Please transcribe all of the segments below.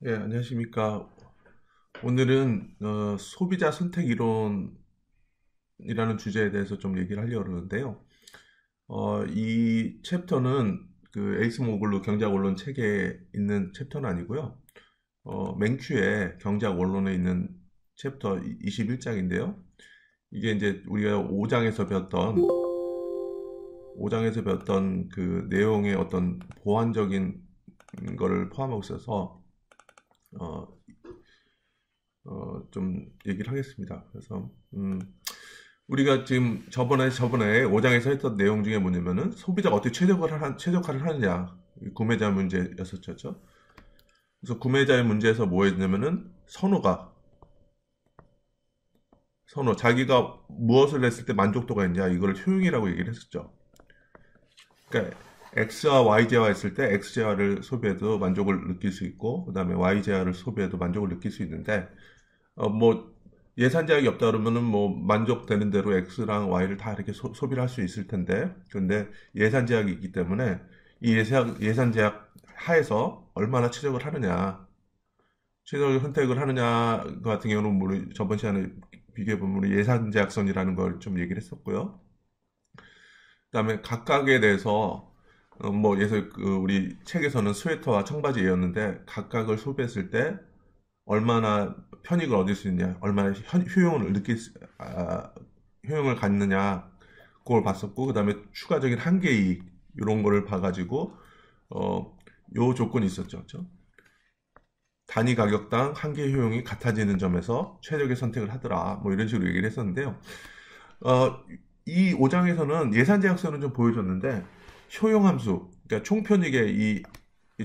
예, 안녕하십니까. 오늘은 소비자 선택 이론이라는 주제에 대해서 좀 얘기를 하려고 그러는데요. 이 챕터는 그 에이스 모글로 경제학 원론 책에 있는 챕터는 아니고요. 맨큐의 경제학 원론에 있는 챕터 21장인데요. 이게 이제 우리가 5장에서 배웠던 그 내용의 어떤 보완적인 거를 포함하고 있어서 어, 좀 얘기를 하겠습니다. 그래서 우리가 지금 저번에 5장에서 했던 내용 중에 뭐냐면은 소비자가 어떻게 최적화를 하느냐, 구매자 문제였었죠. 그래서 구매자의 문제에서 뭐였냐면은 자기가 무엇을 했을 때 만족도가 있냐, 이걸 효용이라고 얘기를 했었죠. 그러니까 X와 Y 제화했을 때 X 제화를 소비해도 만족을 느낄 수 있고, 그다음에 Y 제화를 소비해도 만족을 느낄 수 있는데, 뭐 예산 제약이 없다 그러면은 뭐 만족되는 대로 X랑 Y를 다 이렇게 소비를 할 수 있을 텐데, 근데 예산 제약이 있기 때문에 이 예산 제약 하에서 얼마나 최적을 하느냐, 최적의 선택을 하느냐 같은 경우는 우리 저번 시간에 비교해 보면 우리 예산 제약선이라는 걸 좀 얘기를 했었고요. 그다음에 각각에 대해서 뭐 예를 그 우리 책에서는 스웨터와 청바지였는데 각각을 소비했을 때 얼마나 편익을 얻을 수 있냐, 얼마나 효용을 갖느냐, 그걸 봤었고, 그 다음에 추가적인 한계이익, 이런 거를 봐가지고, 요 조건이 있었죠. 그죠? 단위 가격당 한계 효용이 같아지는 점에서 최적의 선택을 하더라. 뭐 이런 식으로 얘기를 했었는데요. 어, 이 5장에서는 예산 제약서는 좀 보여줬는데, 효용함수, 그러니까 총편익의 이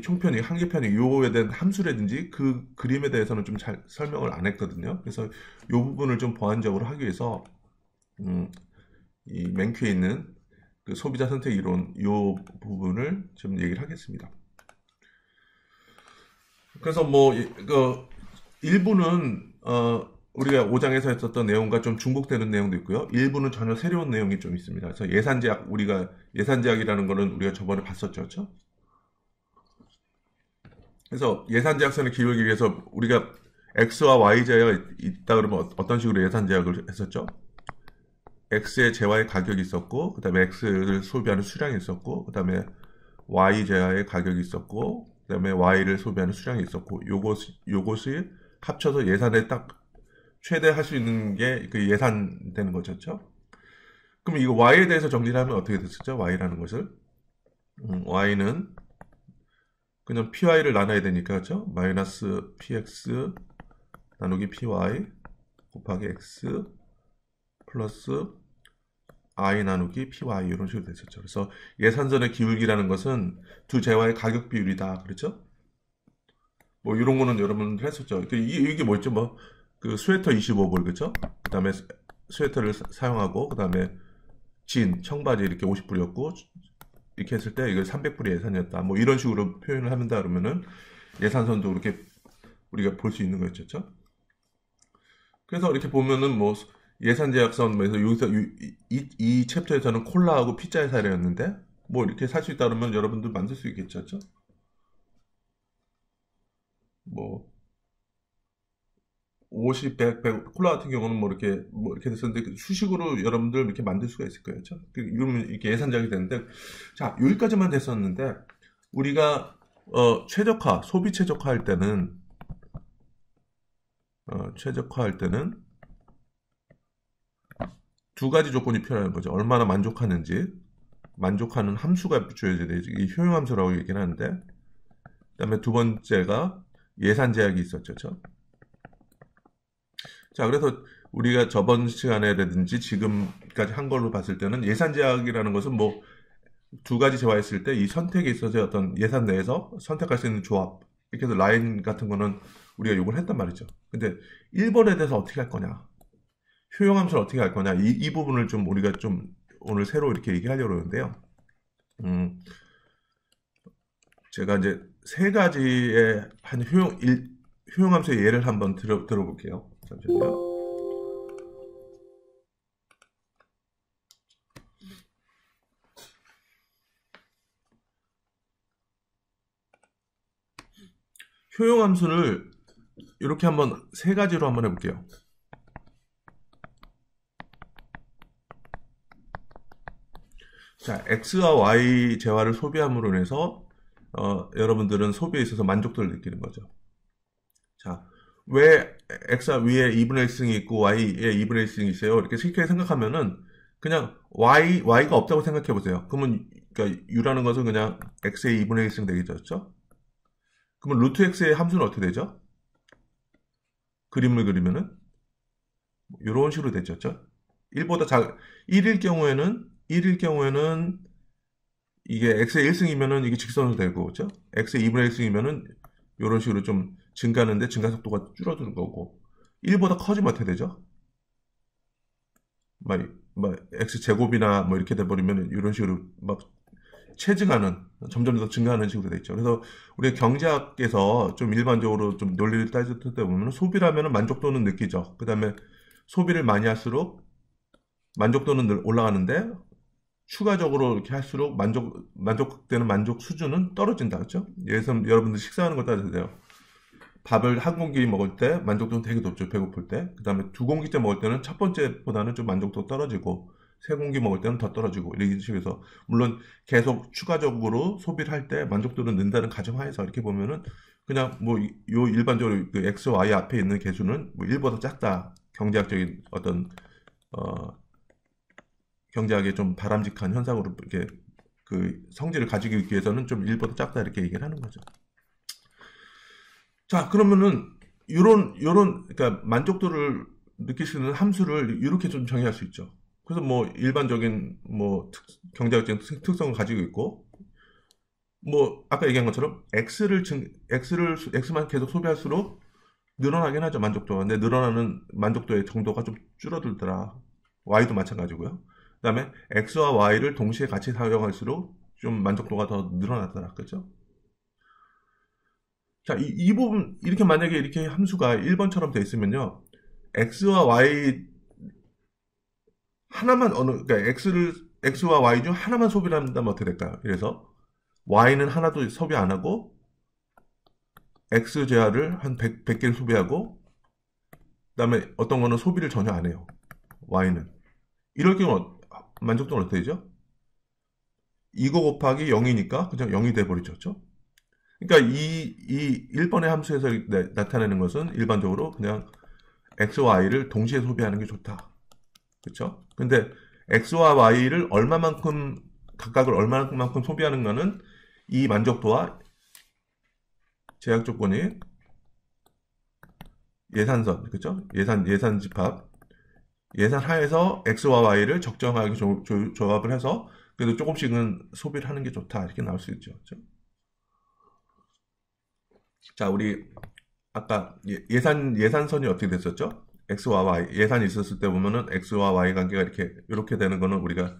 총편익, 한계편익, 요거에 대한 함수라든지 그 그림에 대해서는 좀 잘 설명을 안 했거든요. 그래서 요 부분을 좀 보완적으로 하기 위해서, 음, 이 맨큐에 있는 그 소비자 선택 이론, 요 부분을 좀 얘기를 하겠습니다. 그래서 뭐, 그, 일부는, 우리가 5장에서 했었던 내용과 좀 중복되는 내용도 있고요. 일부는 전혀 새로운 내용이 좀 있습니다. 그래서 예산 제약이라는 거는 우리가 저번에 봤었죠. 그렇죠? 그래서 예산 제약선을 기울이기 위해서 우리가 X와 Y 제약이 있다 그러면 어떤 식으로 예산 제약을 했었죠? X의 제화의 가격이 있었고, 그 다음에 X를 소비하는 수량이 있었고, 그 다음에 Y 제화의 가격이 있었고, 그 다음에 Y를 소비하는 수량이 있었고, 요것이 합쳐서 예산에 딱 최대 할 수 있는 게 그 예산되는 거죠. 그럼 이거 Y에 대해서 정리를 하면 어떻게 됐었죠? Y라는 것을. Y는 그냥 PY를 나눠야 되니까, 그죠? 마이너스 PX 나누기 PY 곱하기 X 플러스 I 나누기 PY 이런 식으로 됐었죠. 그래서 예산선의 기울기라는 것은 두 재화의 가격 비율이다. 그렇죠? 뭐 이런 거는 여러분들 했었죠. 이게 뭐였죠? 뭐 그 스웨터 25불 그죠? 그다음에 스웨터를 사용하고 그다음에 청바지 이렇게 50불이었고 이렇게 했을 때 이거 300불이 예산이었다. 뭐 이런 식으로 표현을 한다 그러면은 예산선도 이렇게 우리가 볼 수 있는 거였죠. 그래서 이렇게 보면은 뭐 예산 제약선 에서 여기서 이 챕터에서는 콜라하고 피자의 사례였는데 뭐 이렇게 살 수 있다 그러면 여러분들 만들 수 있겠죠? 뭐 50, 100 콜라 같은 경우는 뭐 이렇게 됐었는데 수식으로 여러분들 이렇게 만들 수가 있을 거예요. 그렇죠? 이러면 이렇게 예산 제약이 되는데 자, 여기까지만 됐었는데 우리가 소비 최적화할 때는 최적화할 때는 두 가지 조건이 필요한 거죠. 얼마나 만족하는지, 만족하는 함수가 주어져야 되지. 이 효용함수라고 얘기를 하는데, 그다음에 두 번째가 예산 제약이 있었죠. 그렇죠? 자, 그래서 우리가 저번 시간에라든지 지금까지 한 걸로 봤을 때는 예산 제약이라는 것은 뭐 두 가지 재화했을 때 이 선택에 있어서 어떤 예산 내에서 선택할 수 있는 조합, 이렇게 해서 라인 같은 거는 우리가 요구를 했단 말이죠. 근데 1번에 대해서 어떻게 할 거냐, 효용함수를 어떻게 할 거냐, 이 부분을 좀 우리가 좀 오늘 새로 이렇게 얘기하려고 하는데요. 음, 제가 이제 세 가지의 효용함수의 예를 한번 들어볼게요. 잠시만요. 효용 함수를 이렇게 한번 세 가지로 한번 해볼게요. 자, X와 Y 재화를 소비함으로 인해서 여러분들은 소비에 있어서 만족도를 느끼는 거죠. 자, 왜 X가 위에 2분의 1승이 있고 Y에 2분의 1승이 있어요? 이렇게 쉽게 생각하면은 그냥 Y가 없다고 생각해 보세요. 그러면 그러니까 U라는 것은 그냥 X의 2분의 1승 되겠죠? 그러면 루트 X의 함수는 어떻게 되죠? 그림을 그리면은 이런 식으로 되죠. 1보다 1일 경우에는 이게 X의 1승이면은 이게 직선으로 되고, 그렇죠? X의 2분의 1승이면은 이런 식으로 좀 증가하는데 증가 속도가 줄어드는 거고, 1보다 커지면 어떻게 되죠? 막 X 제곱이나 뭐 이렇게 돼버리면 이런 식으로 막 체증하는, 점점 더 증가하는 식으로 돼 있죠. 그래서 우리 경제학에서 좀 일반적으로 좀 논리를 따질 때 보면 소비라면 만족도는 느끼죠. 그 다음에 소비를 많이 할수록 만족도는 올라가는데 추가적으로 이렇게 할수록 만족되는 만족 수준은 떨어진다. 그렇죠? 예를 들어서 여러분들 식사하는 거 따지세요. 밥을 한 공기 먹을 때 만족도는 되게 높죠. 배고플 때. 그 다음에 두 공기째 먹을 때는 첫 번째보다는 좀 만족도 떨어지고 세 공기 먹을 때는 더 떨어지고 이런 식으로 물론 계속 추가적으로 소비를 할 때 만족도는 는다는 가정하에서 이렇게 보면은 그냥 뭐 요 일반적으로 그 X, Y 앞에 있는 개수는 뭐 1보다 작다. 경제학적인 어떤 경제학의 좀 바람직한 현상으로 이렇게 그 성질을 가지기 위해서는 좀 1보다 작다 이렇게 얘기를 하는 거죠. 자, 그러면은 그러니까 만족도를 느낄 수 있는 함수를 이렇게 좀 정의할 수 있죠. 그래서 뭐 일반적인 뭐 경제학적인 특성을 가지고 있고 뭐 아까 얘기한 것처럼 X만 계속 소비할수록 늘어나긴 하죠, 만족도가. 근데 늘어나는 만족도의 정도가 좀 줄어들더라. Y도 마찬가지고요. 그 다음에 X와 Y를 동시에 같이 사용할수록 좀 만족도가 더 늘어나더라. 그죠? 자, 이 부분, 이렇게 만약에 이렇게 함수가 1번처럼 돼 있으면요. X와 Y 하나만 그러니까 X와 Y 중 하나만 소비를 한다면 어떻게 될까요? 그래서 Y는 하나도 소비 안 하고 X 제화를 한 100개를 소비하고 그다음에 어떤 거는 소비를 전혀 안 해요. Y는. 이럴 경우 만족도는 어떻게 되죠? 이거 곱하기 0이니까 그냥 0이 돼버리죠. 그렇죠? 그러니까 이 1번의 함수에서 나타내는 것은 일반적으로 그냥 X와 Y를 동시에 소비하는 게 좋다. 그렇죠? 근데 X와 Y를 각각을 얼마만큼 소비하는가는 이 만족도와 제약 조건이 예산선, 그렇죠? 예산 집합, 예산 하에서 X와 Y를 적정하게 조합을 해서 그래도 조금씩은 소비를 하는 게 좋다. 이렇게 나올 수 있죠. 그렇죠? 자, 우리 아까 예산선이 어떻게 됐었죠? X와 Y, 예산이 있었을 때 보면은 X와 Y 관계가 이렇게 되는 거는 우리가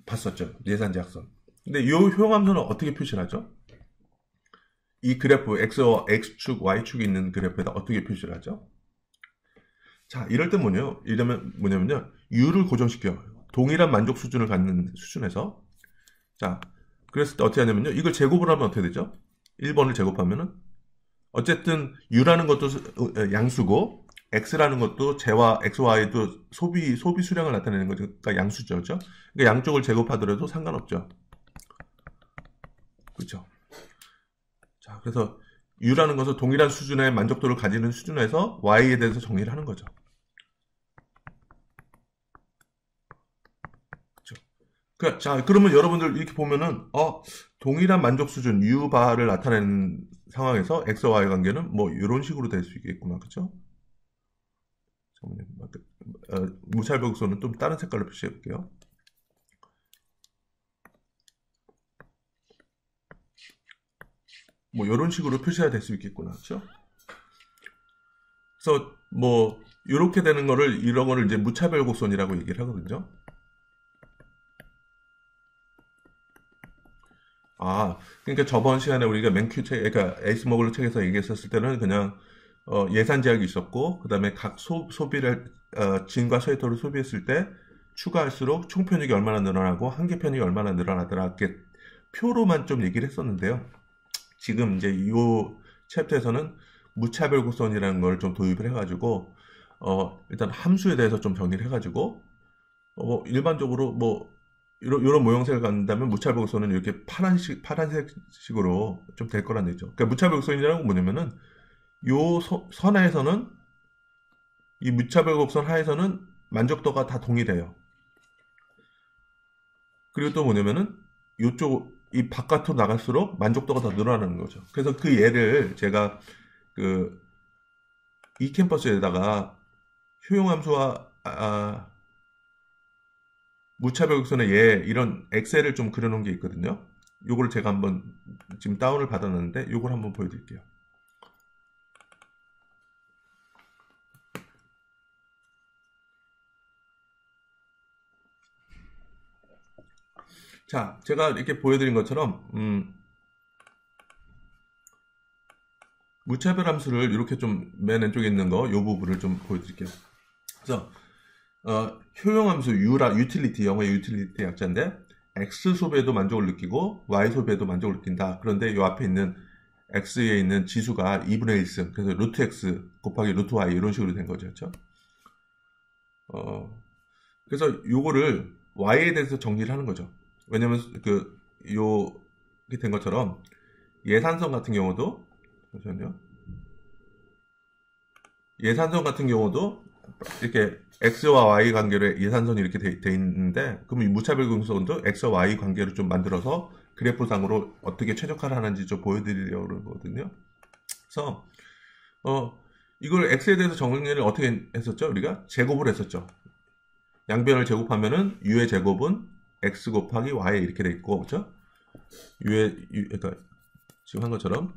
봤었죠. 예산 제약선. 근데 이 효용함수는 어떻게 표시를 하죠? 이 그래프, X축, Y축이 있는 그래프에다 어떻게 표시를 하죠? 자, 이럴 때 뭐냐면요. U를 고정시켜요. 동일한 만족 수준을 갖는 수준에서. 자, 그랬을 때 어떻게 하냐면요. 이걸 제곱을 하면 어떻게 되죠? 1번을 제곱하면은 어쨌든 U라는 것도 양수고 X라는 것도 XY도 소비 수량을 나타내는 거니까 양수죠. 그렇죠? 그러니까 양쪽을 제곱하더라도 상관없죠. 그렇죠? 자, 그래서 U라는 것은 동일한 수준의 만족도를 가지는 수준에서 Y에 대해서 정리를 하는 거죠. 그렇죠? 자, 그러면 여러분들 이렇게 보면은 동일한 만족 수준 U바를 나타내는 상황에서 X와 Y 관계는 뭐 이런 식으로 될 수 있겠구나. 그렇죠? 무찰백소는 좀 다른 색깔로 표시해 볼게요. 뭐 이런 식으로 표시가 될 수 있겠구나. 그렇죠? 그래서 뭐 이렇게 되는 거를 이런 거를 이제 무차별 곡선이라고 얘기를 하거든요. 그러니까 저번 시간에 우리가 그러니까 에이스모글러 책에서 얘기했었을 때는 그냥 예산 제약이 있었고, 그 다음에 각 소비를 진과 소요토를 소비했을 때 추가할수록 총 편익이 얼마나 늘어나고 한계 편익이 얼마나 늘어나더라 이렇게 표로만 좀 얘기를 했었는데요. 지금 이제 챕터에서는 무차별 곡선이라는 걸 좀 도입을 해가지고 일단 함수에 대해서 좀 정리를 해가지고 일반적으로 뭐 이런 모형색을 갖는다면 무차별 곡선은 이렇게 파란색식으로 좀 될 거란 얘기죠. 그러니까 무차별 곡선이라는 건 뭐냐면은 요 선하에서는 이 무차별 곡선 하에서는 만족도가 다 동일해요. 그리고 또 뭐냐면은 이쪽 이 바깥으로 나갈수록 만족도가 더 늘어나는 거죠. 그래서 그 예를 제가 그 e캠퍼스에다가 효용함수와 무차별 곡선의 예 이런 엑셀을 좀 그려놓은 게 있거든요. 요거를 제가 한번 지금 다운을 받았는데 요걸 한번 보여드릴게요. 자, 제가 이렇게 보여드린 것처럼 무차별 함수를 이렇게 좀 맨 왼쪽에 있는 거 요 부분을 좀 보여드릴게요. 그래서 효용함수 유틸리티, 영어의 유틸리티 약자인데 x 소배도 만족을 느끼고 y 소배도 만족을 느낀다. 그런데 요 앞에 있는 x에 있는 지수가 2분의 1승, 그래서 루트 x 곱하기 루트 y 이런 식으로 된 거죠. 그렇죠? 그래서 요거를 y에 대해서 정리를 하는 거죠. 왜냐면 이렇게 된 것처럼 예산선 같은 경우도 잠시만요. 예산선 같은 경우도 이렇게 x와 y 관계로 예산선이 이렇게 돼 있는데 그럼 이 무차별 곡선도 x와 y 관계를 좀 만들어서 그래프상으로 어떻게 최적화를 하는지 좀 보여드리려고 그러거든요. 그래서 이걸 x에 대해서 정리를 어떻게 했었죠? 우리가 제곱을 했었죠. 양변을 제곱하면은 u의 제곱은 x 곱하기 y 이렇게 돼 있고, 그렇죠? 그러니까 지금 한 것처럼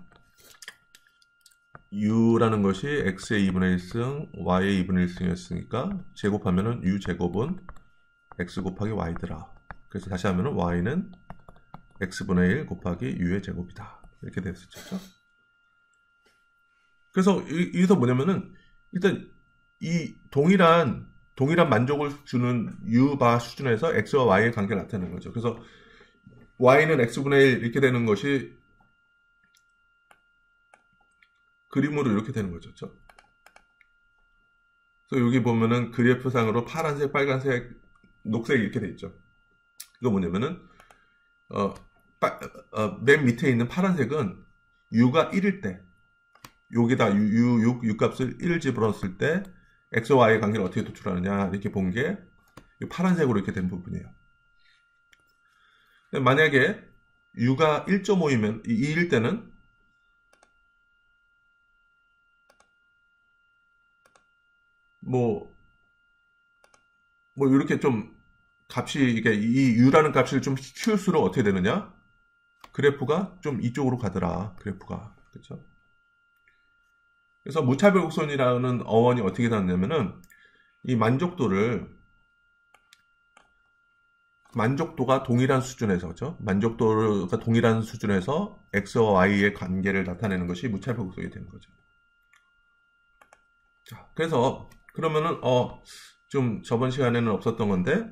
u라는 것이 x의 2분의 1승, y의 2분의 1승이었으니까 제곱하면은 u 제곱은 x 곱하기 y더라. 그래서 다시 하면은 y는 x분의 1 곱하기 u의 제곱이다. 이렇게 됐었죠. 그래서 여기서 뭐냐면은 일단 이 동일한 만족을 주는 u바 수준에서 x와 y의 관계를 나타내는 거죠. 그래서 y는 x분의 1 이렇게 되는 것이 그림으로 이렇게 되는 거죠. 그렇죠? 그래서 여기 보면은 그래프상으로 파란색, 빨간색, 녹색 이렇게 돼 있죠. 이거 뭐냐면은 맨 밑에 있는 파란색은 u가 1일 때 여기다 u 값을 1을 집어넣었을 때 x와 y의 관계를 어떻게 도출하느냐 이렇게 본 게 파란색으로 이렇게 된 부분이에요. 만약에 u가 1.5이면 2일 때는 뭐 이렇게 좀 값이 이게 이 u라는 값을 좀 키울수록 어떻게 되느냐? 그래프가 좀 이쪽으로 가더라. 그래프가. 그렇죠? 그래서 무차별 곡선이라는 어원이 어떻게 나왔냐면은 이 만족도가 동일한 수준에서, 그렇죠? 만족도가 동일한 수준에서 x와 y의 관계를 나타내는 것이 무차별 곡선이 되는 거죠. 자, 그래서 그러면은 좀 저번 시간에는 없었던 건데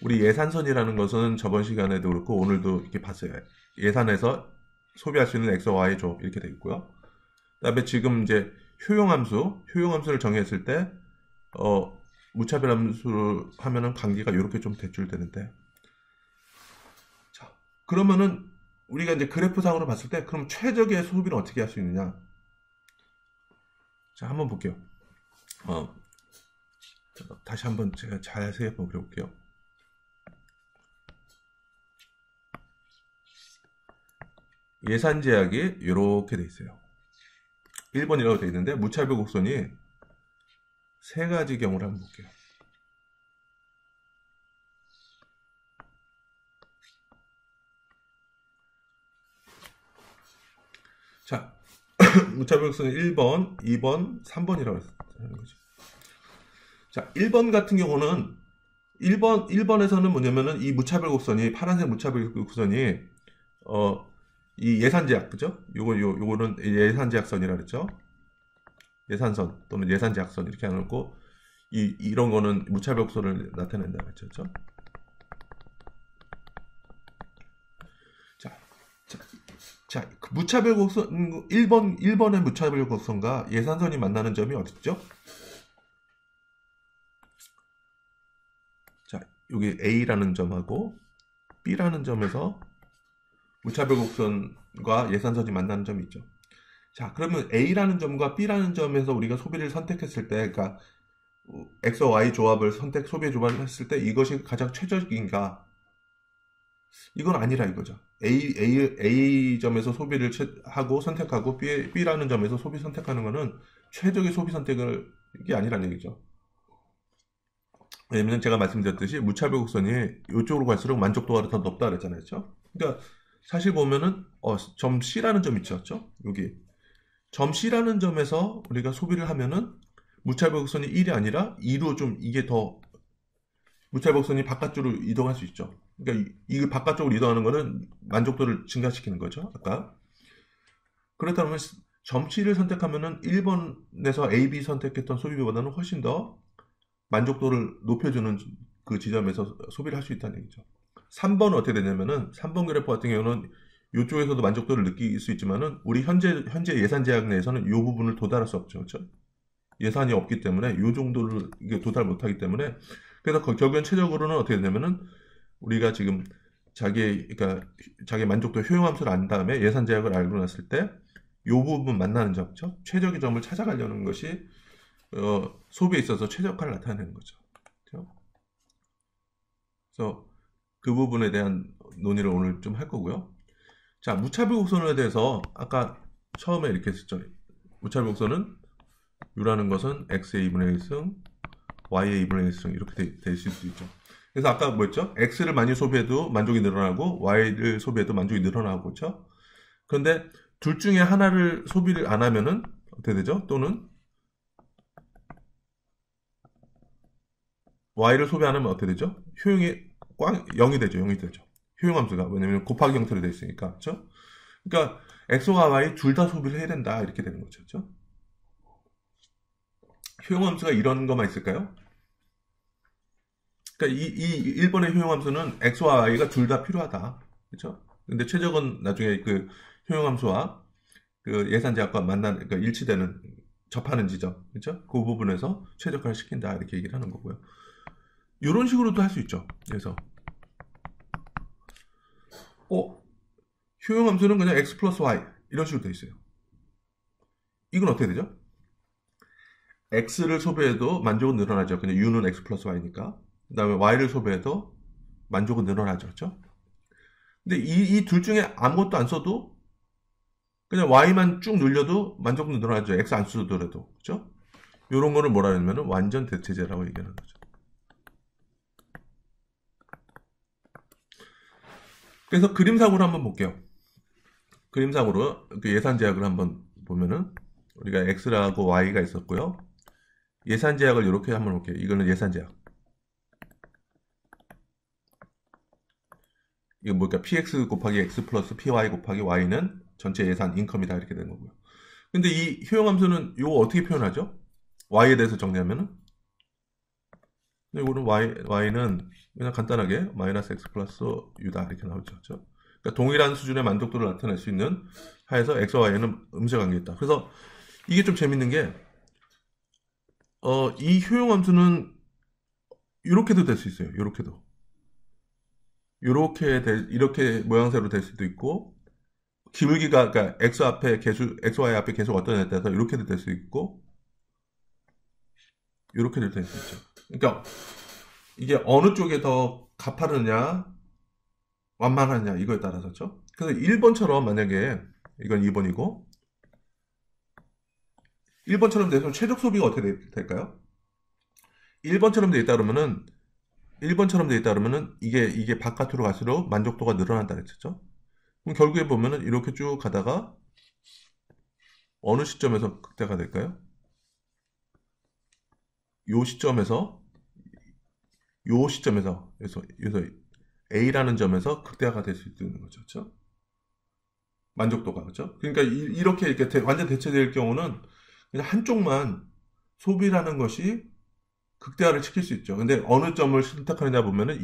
우리 예산선이라는 것은 저번 시간에도 그렇고 오늘도 이렇게 봤어요. 예산에서 소비할 수 있는 x와 y 조합 이렇게 되어 있고요. 그다음에 지금 이제 효용함수를 정했을 때 무차별 함수를 하면은 관계가 이렇게 좀 대출되는데, 자, 그러면은 우리가 이제 그래프상으로 봤을 때 그럼 최적의 소비는 어떻게 할 수 있느냐? 자, 한번 볼게요. 다시 한번 제가 자세히 한번 그려볼게요. 예산 제약이 이렇게 돼 있어요. 1번이라고 돼 있는데 무차별 곡선이 세 가지 경우를 한번 볼게요. 자, 무차별 곡선은 1번, 2번, 3번이라고 하는 거죠. 자, 1번 같은 경우는 1번에서는 뭐냐면은 이 무차별 곡선이 파란색 무차별 곡선이 이 예산제약, 그죠? 요거는 예산제약선이라 그랬죠? 예산선 또는 예산제약선 이렇게 해놓고 이런 거는 무차별 곡선을 나타낸다 그랬죠? 자, 그 무차별 곡선 1번의 무차별 곡선과 예산선이 만나는 점이 어딨죠? 자, 여기 A라는 점하고 B라는 점에서 무차별 곡선과 예산선이 만나는 점이 있죠. 자, 그러면 A라는 점과 B라는 점에서 우리가 소비를 선택했을 때, 그러니까 X와 Y 조합을 소비의 조합을 했을 때 이것이 가장 최적인가? 이건 아니라 이거죠. A 점에서 소비를 하고 선택하고 B라는 점에서 소비 선택하는 거는 최적의 소비 선택이 아니라는 얘기죠. 왜냐면 제가 말씀드렸듯이 무차별 곡선이 이쪽으로 갈수록 만족도가 더 높다 그랬잖아요. 그렇죠? 그러니까 사실 보면은 점 C라는 점 있죠. 여기 점 C라는 점에서 우리가 소비를 하면은 무차별 곡선이 1이 아니라 2로 좀 이게 더 무차별 곡선이 바깥쪽으로 이동할 수 있죠. 그러니까 이 바깥쪽으로 이동하는 거는 만족도를 증가시키는 거죠. 아까 그렇다면 점 C를 선택하면은 1번에서 A, B 선택했던 소비보다는 훨씬 더 만족도를 높여주는 그 지점에서 소비를 할 수 있다는 얘기죠. 3번은 어떻게 되냐면은 3번 그래프 같은 경우는 이쪽에서도 만족도를 느낄 수 있지만은 우리 현재 예산 제약 내에서는 이 부분을 도달할 수 없죠. 그렇죠? 예산이 없기 때문에 이 정도를 이게 도달 못하기 때문에 그래서 결국엔 최적으로는 어떻게 되냐면은 우리가 지금 그러니까 자기 만족도 효용함수를 안 다음에 예산 제약을 알고 났을 때 이 부분 만나는 점, 그렇죠? 최적의 점을 찾아가려는 것이 소비에 있어서 최적화를 나타내는 거죠. 그렇죠? 그래서 그 부분에 대한 논의를 오늘 좀 할 거고요. 자, 무차별 곡선에 대해서 아까 처음에 이렇게 했었죠. 무차별 곡선은 U라는 것은 X의 2분의 1승, Y의 2분의 1승 이렇게 될 수도 있죠. 그래서 아까 뭐였죠? X를 많이 소비해도 만족이 늘어나고 Y를 소비해도 만족이 늘어나고 그렇죠? 그런데 둘 중에 하나를 소비를 안 하면은 어떻게 되죠? 또는 Y를 소비 안 하면 어떻게 되죠? 효용이 0이 되죠. 0이 되죠. 효용함수가. 왜냐면 곱하기 형태로 되어 있으니까. 그렇죠? 그러니까 X와 Y 둘 다 소비를 해야 된다. 이렇게 되는 거죠. 그렇죠? 효용함수가 이런 것만 있을까요? 그러니까 이 1번의 효용함수는 X와 Y가 둘 다 필요하다. 그렇죠? 근데 최적은 나중에 그 효용함수와 그 예산 제약과 그러니까 일치되는 접하는 지점. 그렇죠? 그 부분에서 최적화를 시킨다. 이렇게 얘기를 하는 거고요. 이런 식으로도 할 수 있죠. 그래서 효용함수는 그냥 x 플러스 y 이런 식으로 되어 있어요. 이건 어떻게 되죠? x를 소비해도 만족은 늘어나죠. 그냥 u는 x 플러스 y니까. 그 다음에 y를 소비해도 만족은 늘어나죠. 그렇죠? 근데 이 둘 중에 아무것도 안 써도 그냥 y만 쭉 늘려도 만족은 늘어나죠. x 안 쓰더라도. 그렇죠? 이런 거를 뭐라 하냐면 완전 대체제라고 얘기하는 거죠. 그래서 그림상으로 한번 볼게요. 그림상으로 그 예산 제약을 한번 보면은 우리가 x라고 y가 있었고요. 예산 제약을 이렇게 한번 볼게요. 이거는 예산 제약. 이거 뭐니까 px 곱하기 x 플러스 py 곱하기 y는 전체 예산 인컴이다 이렇게 되는 거고요. 근데 이 효용함수는 이거 어떻게 표현하죠? y에 대해서 정리하면은 이거는 y는 그냥 간단하게 마이너스 x 플러스 u다 이렇게 나오죠. 그렇죠? 그러니까 동일한 수준의 만족도를 나타낼 수 있는 하에서 x와 y는 음수관계가 있다. 그래서 이게 좀 재밌는 게 이 효용함수는 이렇게도 될 수 있어요. 이렇게도. 이렇게 모양새로 될 수도 있고 기울기가 그러니까 x, y 앞에 계속 어떤 애에 따라서 이렇게도 될 수 있고 이렇게도 될 수 있죠. 그러니까 이게 어느 쪽에 더 가파르냐 완만하냐 이거에 따라서죠. 그래서 1번처럼 만약에 이건 2번이고 1번처럼 돼서 최적 소비가 어떻게 될까요? 1번처럼 돼 있다 그러면은 1번처럼 돼 있다 그러면은 이게 바깥으로 갈수록 만족도가 늘어난다 그랬죠. 그럼 결국에 보면은 이렇게 쭉 가다가 어느 시점에서 극대가 될까요? 요 시점에서 그래서 A라는 점에서 극대화가 될 수 있는 거죠. 그렇죠? 만족도가 그렇죠? 그러니까 이렇게 완전 대체될 경우는 그냥 한쪽만 소비라는 것이 극대화를 시킬 수 있죠. 근데 어느 점을 선택하느냐 보면은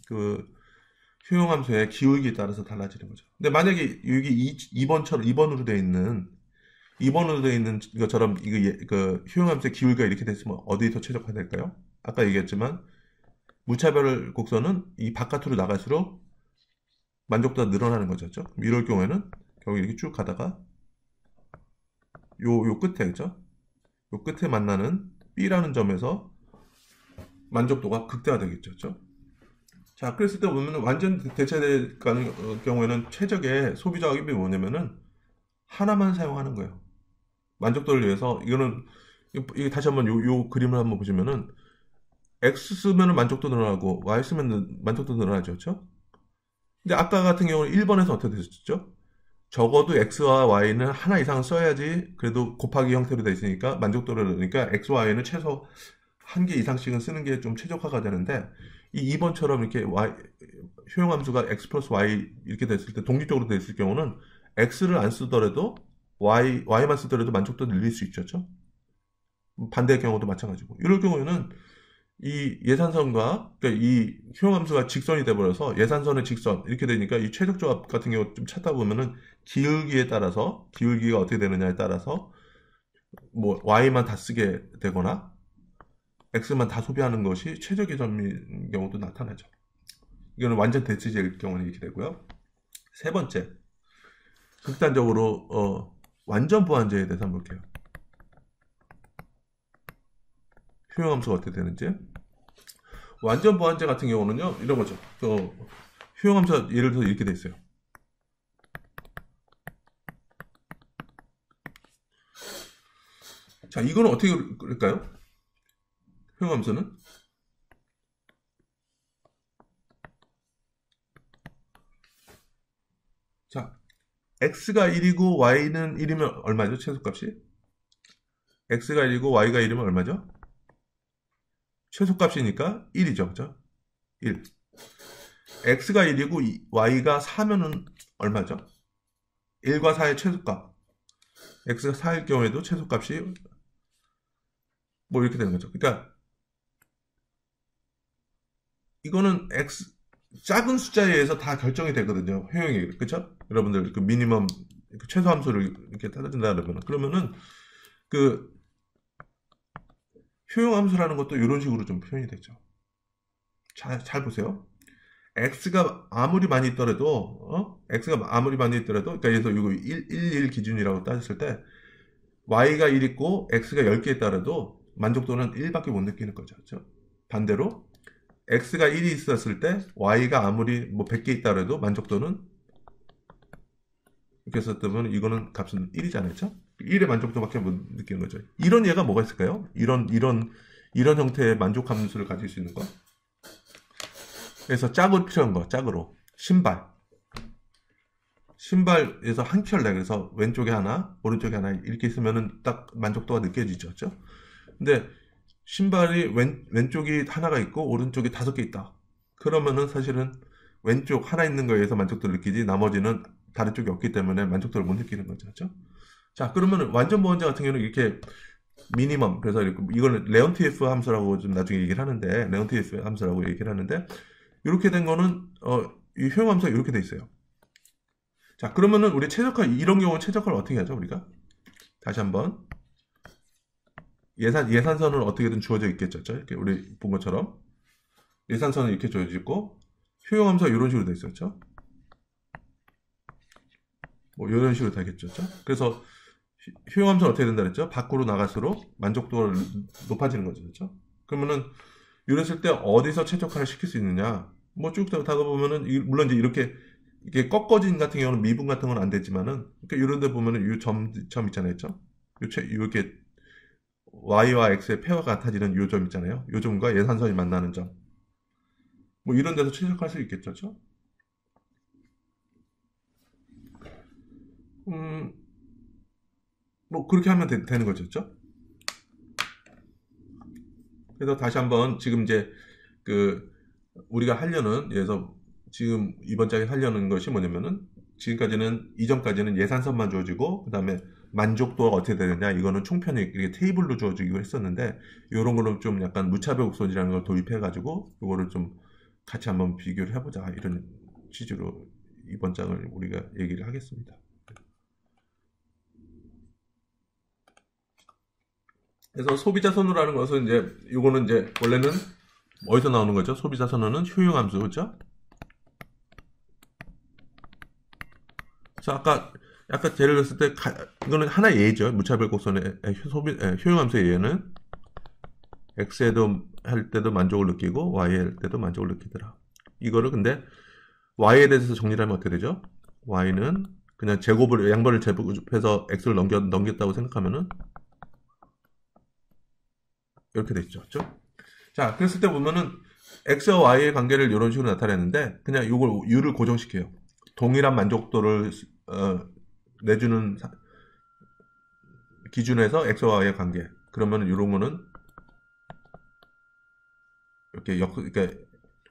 그 효용함수의 기울기에 따라서 달라지는 거죠. 근데 만약에 여기 2번처럼 2번으로 되어 있는 2번으로 되어 있는 것처럼 이거 그 효용함수의 기울기가 이렇게 됐으면 어디서 최적화될까요? 아까 얘기했지만 무차별 곡선은 이 바깥으로 나갈수록 만족도가 늘어나는 거죠. 이럴 경우에는 결국 이렇게 쭉 가다가 요 끝에, 그죠? 요 끝에 만나는 B라는 점에서 만족도가 극대화되겠죠. 그죠? 자, 그랬을 때 보면 완전 대체될 경우에는 최적의 소비 조합이 뭐냐면은 하나만 사용하는 거예요. 만족도를 위해서 이거는 이게 다시 한번 요 그림을 한번 보시면은 X 쓰면은 만족도 늘어나고 Y 쓰면 만족도 늘어나죠. 그렇죠? 근데 아까 같은 경우는 1번에서 어떻게 됐었죠? 적어도 X와 Y는 하나 이상 써야지 그래도 곱하기 형태로 되어 있으니까 만족도를 넣으니까 X, Y는 최소 한 개 이상씩은 쓰는 게 좀 최적화가 되는데 이 2번처럼 이렇게 효용함수가 X 플러스 Y 이렇게 됐을 때 독립적으로 됐을 경우는 X를 안 쓰더라도 Y만 쓰더라도 만족도 늘릴 수 있죠. 그렇죠? 반대의 경우도 마찬가지고 이럴 경우에는 이 예산선과 그러니까 이 효용함수가 직선이 돼버려서 예산선의 직선 이렇게 되니까 이 최적조합 같은 경우 좀 찾다 보면은 기울기에 따라서 기울기가 어떻게 되느냐에 따라서 뭐 Y만 다 쓰게 되거나 X만 다 소비하는 것이 최적의 점인 경우도 나타나죠. 이거는 완전 대치제일 경우는 이렇게 되고요. 세 번째, 극단적으로 완전 보완제에 대해서 한번 볼게요. 효용함수가 어떻게 되는지. 완전 보완제 같은 경우는요, 이런 거죠. 효용함수가 예를 들어서 이렇게 돼 있어요. 자, 이거는 어떻게 그럴까요? 효용함수는 자, x가 1이고 y는 1이면 얼마죠? 최소값이? x가 1이고 y가 1이면 얼마죠? 최소값이니까 1이죠. 그죠? 1. x가 1이고 y가 4면은 얼마죠? 1과 4의 최소값. x가 4일 경우에도 최소값이 뭐 이렇게 되는 거죠. 그러니까 이거는 작은 숫자에 의해서 다 결정이 되거든요. 효용이. 그쵸? 여러분들 그 미니멈 그 최소 함수를 이렇게 따져준다 그러면은 그 효용 함수라는 것도 이런 식으로 좀 표현이 되죠. 잘 보세요. x가 아무리 많이 있더라도 x가 아무리 많이 있더라도 그러니까 그래서 이거 1 기준이라고 따졌을 때 y가 1 있고 x가 10개 있더라도 만족도는 1밖에 못 느끼는 거죠. 그렇죠? 반대로 x가 1이 있었을 때 y가 아무리 뭐 100개 있더라도 만족도는 이렇게 썼다면 이거는 값은 1이잖아요. 그렇죠? 1의 만족도밖에 못 느끼는 거죠. 이런 예가 뭐가 있을까요? 이런 형태의 만족 함수를 가질 수 있는 거. 그래서 짝으로 필요한 거, 짝으로. 신발에서 한 켤레, 그래서 왼쪽에 하나, 오른쪽에 하나, 이렇게 있으면은 딱 만족도가 느껴지죠. 그죠? 근데 신발이 왼쪽이 하나가 있고, 오른쪽이 5개 있다. 그러면은 사실은 왼쪽 하나 있는 거에 의해서 만족도를 느끼지, 나머지는 다른 쪽이 없기 때문에 만족도를 못 느끼는 거죠. 그죠? 자, 그러면 완전 보완제 같은 경우는 이렇게 미니멈, 그래서 이거는 레온티에프 함수라고 좀 나중에 얘기를 하는데, 레온티에프 함수라고 얘기를 하는데, 이렇게 된 거는 이 효용 함수가 이렇게 돼 있어요. 자, 그러면은 우리 최적화 이런 경우 최적화를 어떻게 하죠, 우리가? 다시 한번 예산선은 어떻게든 주어져 있겠죠, 이렇게 우리 본 것처럼 예산선은 이렇게 주어져 있고 효용 함수가 이런 식으로 돼 있었죠. 뭐 이런 식으로 되겠죠, 그래서 효용 함수는 어떻게 된다 그랬죠? 밖으로 나갈수록 만족도가 높아지는 거죠, 그렇죠? 그러면은 이랬을 때 어디서 최적화를 시킬 수 있느냐? 뭐 쭉 다가 보면은 물론 이제 이게 꺾어진 같은 경우는 미분 같은 건 안 되지만은 그러니까 이런 데 보면은 이 점 있잖아요. 이렇게 y와 x의 페어가 같아지는 이 점 있잖아요. 이 점과 예산선이 만나는 점. 뭐 이런 데서 최적화할 수 있겠죠. 그렇죠? 뭐 그렇게 하면 되는 거죠. 그렇죠? 그래서 다시 한번 지금 이제 그 우리가 하려는 그래서 지금 이번 장에 하려는 것이 뭐냐면은 지금까지는 이전까지는 예산선만 주어지고 그 다음에 만족도가 어떻게 되느냐 이거는 총편이 이렇게 테이블로 주어지기로 했었는데 이런 거는 좀 약간 무차별 곡선이라는 걸 도입해 가지고 이거를 좀 같이 한번 비교를 해보자 이런 취지로 이번 장을 우리가 얘기를 하겠습니다. 그래서 소비자 선호라는 것은 이제 요거는 이제 원래는 어디서 나오는 거죠? 소비자 선호는 효용함수, 그렇죠? 그래서 아까 예를 들었을 때 이거는 하나의 예죠. 무차별 곡선의 효용함수의 예는 x에도 할 때도 만족을 느끼고 y에 할 때도 만족을 느끼더라. 이거를 근데 y에 대해서 정리를 하면 어떻게 되죠? y는 그냥 양변을 제곱해서 x를 넘겼다고 생각하면은 이렇게 되죠. 그렇죠? 자, 그랬을 때 보면은 x와 y의 관계를 이런 식으로 나타내는데 그냥 이걸 u를 고정시켜요. 동일한 만족도를 내주는 기준에서 x와 y의 관계. 그러면은 이런 거는 이렇게 그러니까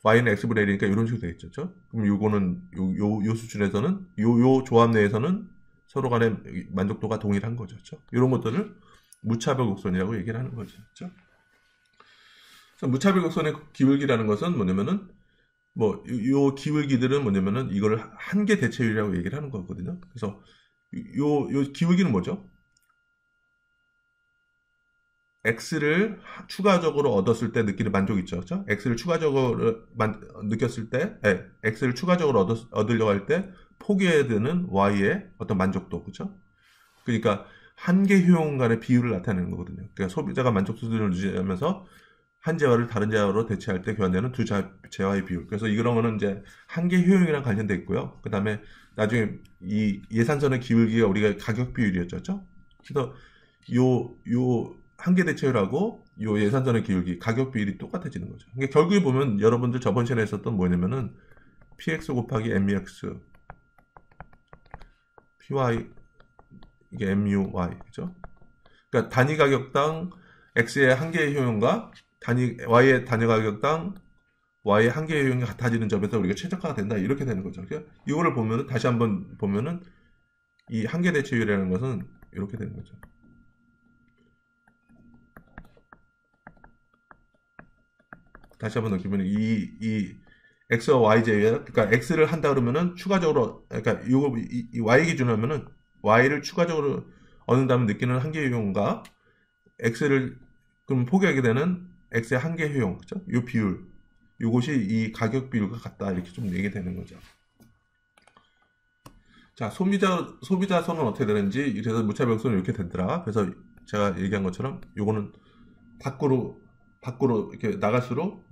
y는 x분의 1이니까 이런 식으로 되겠죠. 그렇죠? 그럼 요거는 요 수준에서는 요 조합 내에서는 서로 간의 만족도가 동일한 거죠. 그렇죠? 이런 것들을 무차별 곡선이라고 얘기를 하는 거죠. 그렇죠? 무차별 곡선의 기울기라는 것은 뭐냐면은 요 기울기들은 뭐냐면은 이걸 한계 대체율이라고 얘기를 하는 거거든요. 그래서 요 기울기는 뭐죠? x를 추가적으로 얻었을 때 느끼는 만족이 있죠. 그렇죠? x를 추가적으로 느꼈을 때, x를 추가적으로 얻으려고 할 때 포기해야 되는 y의 어떤 만족도, 그렇죠? 그러니까 한계 효용 간의 비율을 나타내는 거거든요. 그러니까 소비자가 만족 수준을 유지하면서 한 재화를 다른 재화로 대체할 때 교환되는 두 재화의 비율. 그래서 이런 거는 이제 한계 효용이랑 관련돼 있고요. 그 다음에 나중에 이 예산선의 기울기가 우리가 가격 비율이었죠. 그렇죠? 그래서 요 한계 대체율하고 요 예산선의 기울기, 가격 비율이 똑같아지는 거죠. 그러니까 결국에 보면 여러분들 저번 시간에 했었던 뭐냐면은 px 곱하기 mex py 이게 muy 그죠? 그러니까 단위 가격당 x의 한계의 효용과 y의 단위 가격당 y의 한계의 효용이 같아지는 점에서 우리가 최적화가 된다 이렇게 되는 거죠. 그러니까 이거를 보면은 다시 한번 보면은 이 한계 대체율이라는 것은 이렇게 되는 거죠. 다시 한번 느끼면 이 x와 y제외 그러니까 x를 한다 그러면은 추가적으로 그러니까 이 y 기준으로 하면은 y를 추가적으로 얻는다면 느끼는 한계 효용과 x를 그럼 포기하게 되는 x의 한계 효용 그죠? 이 비율 이것이 이 가격 비율과 같다 이렇게 좀 얘기되는 거죠. 자 소비자 선은 어떻게 되는지 그래서 무차별 선은 이렇게 되더라. 그래서 제가 얘기한 것처럼 요거는 밖으로 이렇게 나갈수록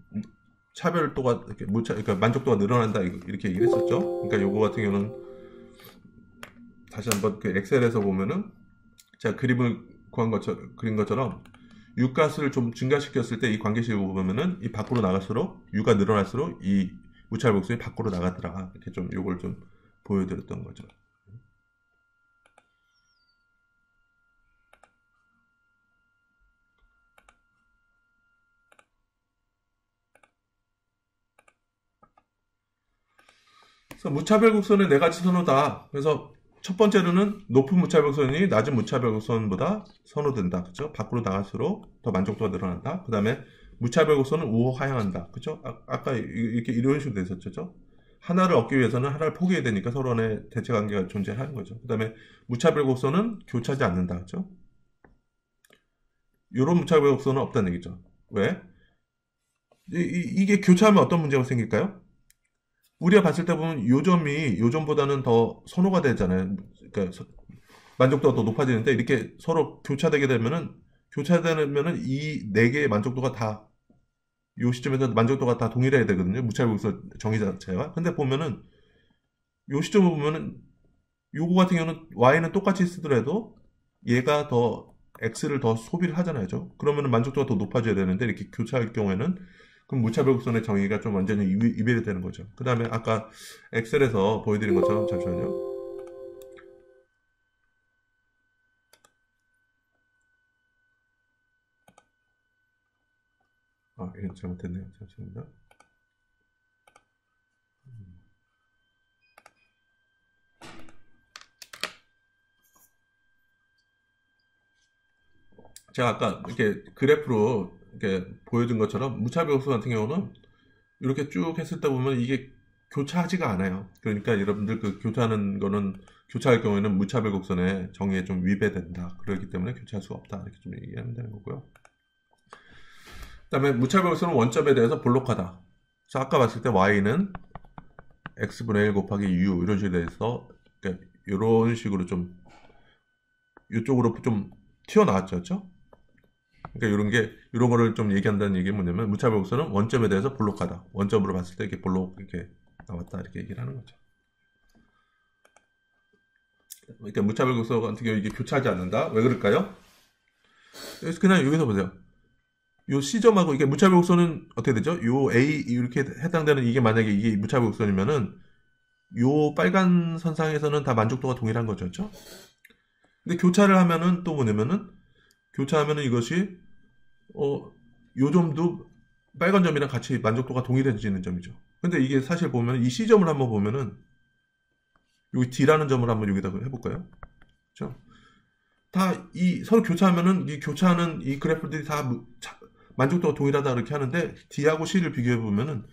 차별도가 이렇게 그러니까 만족도가 늘어난다 이렇게 얘기를 했었죠. 그러니까 요거 같은 경우는 다시 한번 그 엑셀에서 보면은 제가 그림을 그린 것처럼 유가스를 좀 증가시켰을 때 이 관계식을 보면은 이 밖으로 나갈수록 유가 늘어날수록 이 무차별 곡선이 밖으로 나가더라. 이렇게 좀 요걸 좀 보여드렸던 거죠. 그래서 무차별 곡선의 네 가지 선호다. 그래서 첫 번째로는 높은 무차별 곡선이 낮은 무차별 곡선보다 선호된다. 그렇죠? 밖으로 나갈수록 더 만족도가 늘어난다. 그 다음에 무차별 곡선은 우호 하향한다. 그렇죠? 아까 이렇게 이런 식으로 됐었죠. 하나를 얻기 위해서는 하나를 포기해야 되니까 서로 간의 대체 관계가 존재하는 거죠. 그 다음에 무차별 곡선은 교차하지 않는다. 그렇죠? 이런 무차별 곡선은 없다는 얘기죠. 왜? 이게 교차하면 어떤 문제가 생길까요? 우리가 봤을 때 보면 요점이 요점보다는 더 선호가 되잖아요. 그러니까 만족도가 더 높아지는데 이렇게 서로 교차되게 되면은 이 네 개의 만족도가 다 요 시점에서 만족도가 다 동일해야 되거든요. 무차별곡선 정의 자체가. 근데 보면은 요 시점을 보면은 요거 같은 경우는 y는 똑같이 쓰더라도 얘가 더 x를 더 소비를 하잖아요. 그러면은 만족도가 더 높아져야 되는데 이렇게 교차할 경우에는 그럼 무차별곡선의 정의가 좀 완전히 위배가 되는 거죠. 그 다음에 아까 엑셀에서 보여드린 것처럼 잠시만요. 이건 잘못됐네요. 잠시만요. 제가 아까 이렇게 그래프로 이렇게 보여준 것처럼 무차별곡선 같은 경우는 이렇게 쭉 했을 때 보면 이게 교차하지가 않아요. 그러니까 여러분들 그 교차하는 거는 교차할 경우에는 무차별 곡선의 정의에 좀 위배된다. 그렇기 때문에 교차할 수가 없다. 이렇게 좀 얘기하면 되는 거고요. 그다음에 무차별 곡선은 원점에 대해서 볼록하다. 그래서 아까 봤을 때 y는 x분의 1 곱하기 u 이런 식으로 돼서 그러니까 이런 식으로 좀 이쪽으로 좀 튀어나왔죠, 그렇죠? 그러니까 이런 거를 좀 얘기한다는 얘기는 뭐냐면 무차별 곡선은 원점에 대해서 볼록하다. 원점으로 봤을 때 이렇게 볼록 이렇게 나왔다 이렇게 얘기를 하는 거죠. 그러니까 무차별 곡선 같은 경우 이게 교차하지 않는다. 왜 그럴까요? 그래서 그냥 여기서 보세요. 요 C점하고 이게 무차별 곡선은 어떻게 되죠? 요 A 이렇게 해당되는 이게 만약에 이게 무차별 곡선이면은 요 빨간 선상에서는 다 만족도가 동일한 거죠, 그렇죠? 근데 교차를 하면은 또 뭐냐면은 교차하면은 이것이 요 점도 빨간 점이랑 같이 만족도가 동일해지는 점이죠. 근데 이게 사실 보면 이 C점을 한번 보면은 여기 D라는 점을 한번 여기다 해볼까요? 그렇죠? 다 이 서로 교차하면은 이 교차하는 이 그래프들이 다 만족도가 동일하다 이렇게 하는데 D하고 C를 비교해 보면은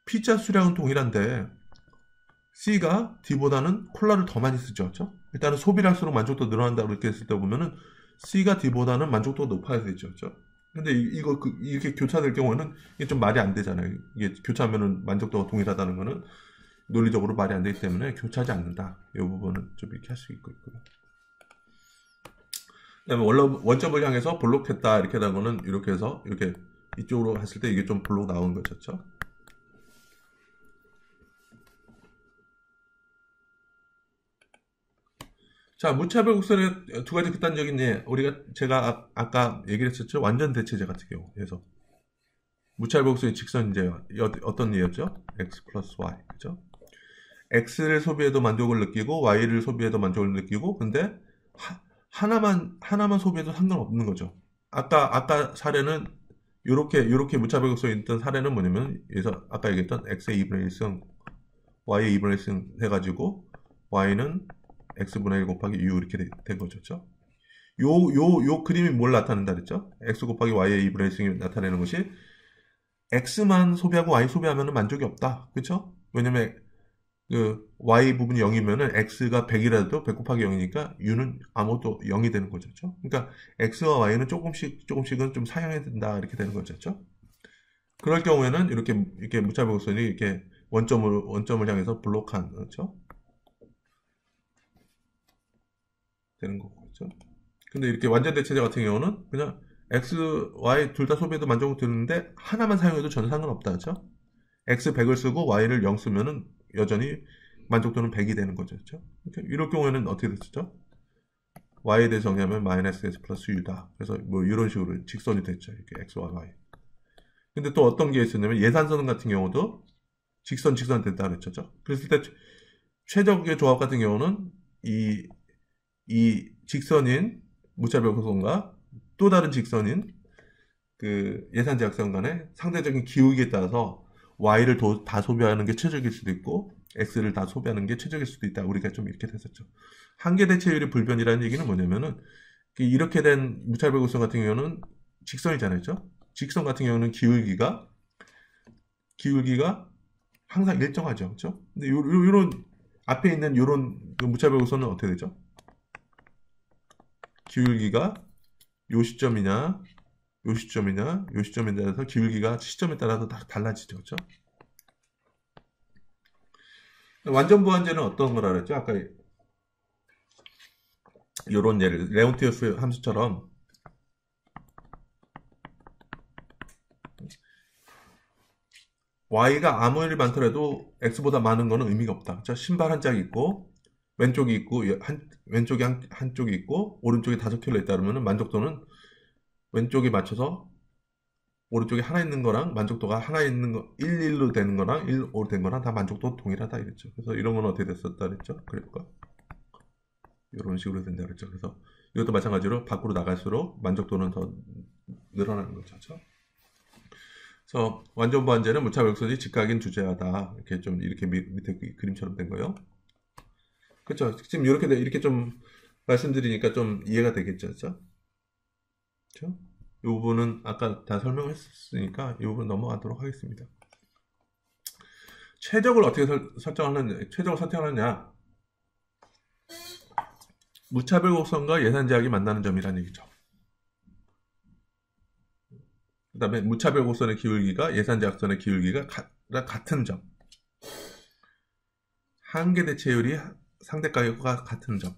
P자 수량은 동일한데 C가 D보다는 콜라를 더 많이 쓰죠, 그렇죠? 일단은 소비를 할수록 만족도 늘어난다 이렇게 했을 때 보면은 C가 D보다는 만족도가 높아야 되죠, 그렇죠? 근데 이거 이렇게 교차될 경우는 이게 좀 말이 안 되잖아요. 이게 교차하면은 만족도가 동일하다는 거는 논리적으로 말이 안 되기 때문에 교차하지 않는다. 이 부분은 좀 이렇게 할 수 있고요. 그다음에 원점을 향해서 볼록했다 이렇게 하는 거는 이렇게 해서 이렇게 이쪽으로 했을 때 이게 좀 볼록 나오는 거죠, 그렇죠? 자, 무차별 곡선의 두 가지 극단적인 예, 제가 아까 얘기를 했었죠. 완전 대체제 같은 경우. 그래서 무차별 곡선의 직선제와 어떤 예였죠? x 플러스 y. 그죠? x를 소비해도 만족을 느끼고 y를 소비해도 만족을 느끼고 근데 하나만 소비해도 상관없는 거죠. 아까 사례는 요렇게 무차별 곡선이 있던 사례는 뭐냐면 그래서 아까 얘기했던 x의 2분의 1승 y의 2분의 1승 해가지고 y는 x분의 1 곱하기 u 이렇게 된 거죠. 그렇죠? 요 그림이 뭘 나타낸다 그랬죠? x 곱하기 y의 2분의 1승이 나타내는 것이 x만 소비하고 y 소비하면 만족이 없다. 그렇죠? 왜냐면 그 y 부분이 0이면은 x가 100이라도 100 곱하기 0이니까 u는 아무것도 0이 되는 거죠. 그렇죠? 그러니까 x와 y는 조금씩은 좀 사용해야 된다 이렇게 되는 거죠. 그렇죠? 그럴 경우에는 이렇게 무차별 곡선이 이렇게 원점을 향해서 볼록한 그렇죠? 되는 거고, 그렇죠? 근데 이렇게 완전 대체제 같은 경우는 그냥 X, Y 둘 다 소비해도 만족을 드는데 하나만 사용해도 전혀 상관없다, 그렇죠? X 100을 쓰고 Y를 0 쓰면은 여전히 만족도는 100이 되는 거죠, 그렇죠? 이럴 경우에는 어떻게 됐죠? Y에 대해서 정의하면 마이너스 S 플러스 U다. 그래서 뭐 이런 식으로 직선이 됐죠, 이렇게 X와 Y. 근데 또 어떤 게 있었냐면 예산선 같은 경우도 직선 된다 그랬죠. 그랬을 때 최적의 조합 같은 경우는 이 직선인 무차별 곡선과 또 다른 직선인 그 예산제약선 간의 상대적인 기울기에 따라서 y를 다 소비하는 게 최적일 수도 있고 x를 다 소비하는 게 최적일 수도 있다. 우리가 좀 이렇게 됐었죠. 한계 대체율의 불변이라는 얘기는 뭐냐면은 이렇게 된 무차별 곡선 같은 경우는 직선이잖아요. 그렇죠? 직선 같은 경우는 기울기가 항상 일정하죠. 그렇죠? 근데 요런 앞에 있는 요런 그 무차별 곡선은 어떻게 되죠? 기울기가 요 시점이냐, 요 시점에 따라서 기울기가 시점에 따라서 다 달라지죠. 그렇죠? 완전 부한제는 어떤 거라 그랬죠? 아까 요런 예를 레온티우스 함수처럼 y가 아무리 많더라도 x보다 많은 거는 의미가 없다. 그렇죠? 신발 한 짝 있고 왼쪽이 있고 왼쪽이 한쪽이 있고 오른쪽이 5켤레 있다 그러면 만족도는 왼쪽에 맞춰서 오른쪽에 하나 있는 거랑 만족도가 하나 있는 거 1로 되는 거랑 1로 된 거랑 다 만족도 동일하다 이랬죠. 그래서 이런 건 어떻게 됐었다 그랬죠? 그러니까 이런 식으로 된다 그랬죠. 그래서 이것도 마찬가지로 밖으로 나갈수록 만족도는 더 늘어나는 거죠. 그렇죠? 그래서 완전 부한제는 무차별 곡선이 직각인 주제하다. 이렇게 밑에 그림처럼 된 거예요. 그렇죠? 지금 이렇게 좀 말씀드리니까 좀 이해가 되겠죠. 그렇죠? 그렇죠? 이 부분은 아까 다 설명했으니까 이 부분 넘어가도록 하겠습니다. 최적을 어떻게 최적을 선택하느냐? 무차별 곡선과 예산 제약이 만나는 점이라는 얘기죠. 그 다음에 무차별 곡선의 기울기가 예산 제약선의 기울기가 같은 점. 한계 대체율이 상대 가격과 같은 점.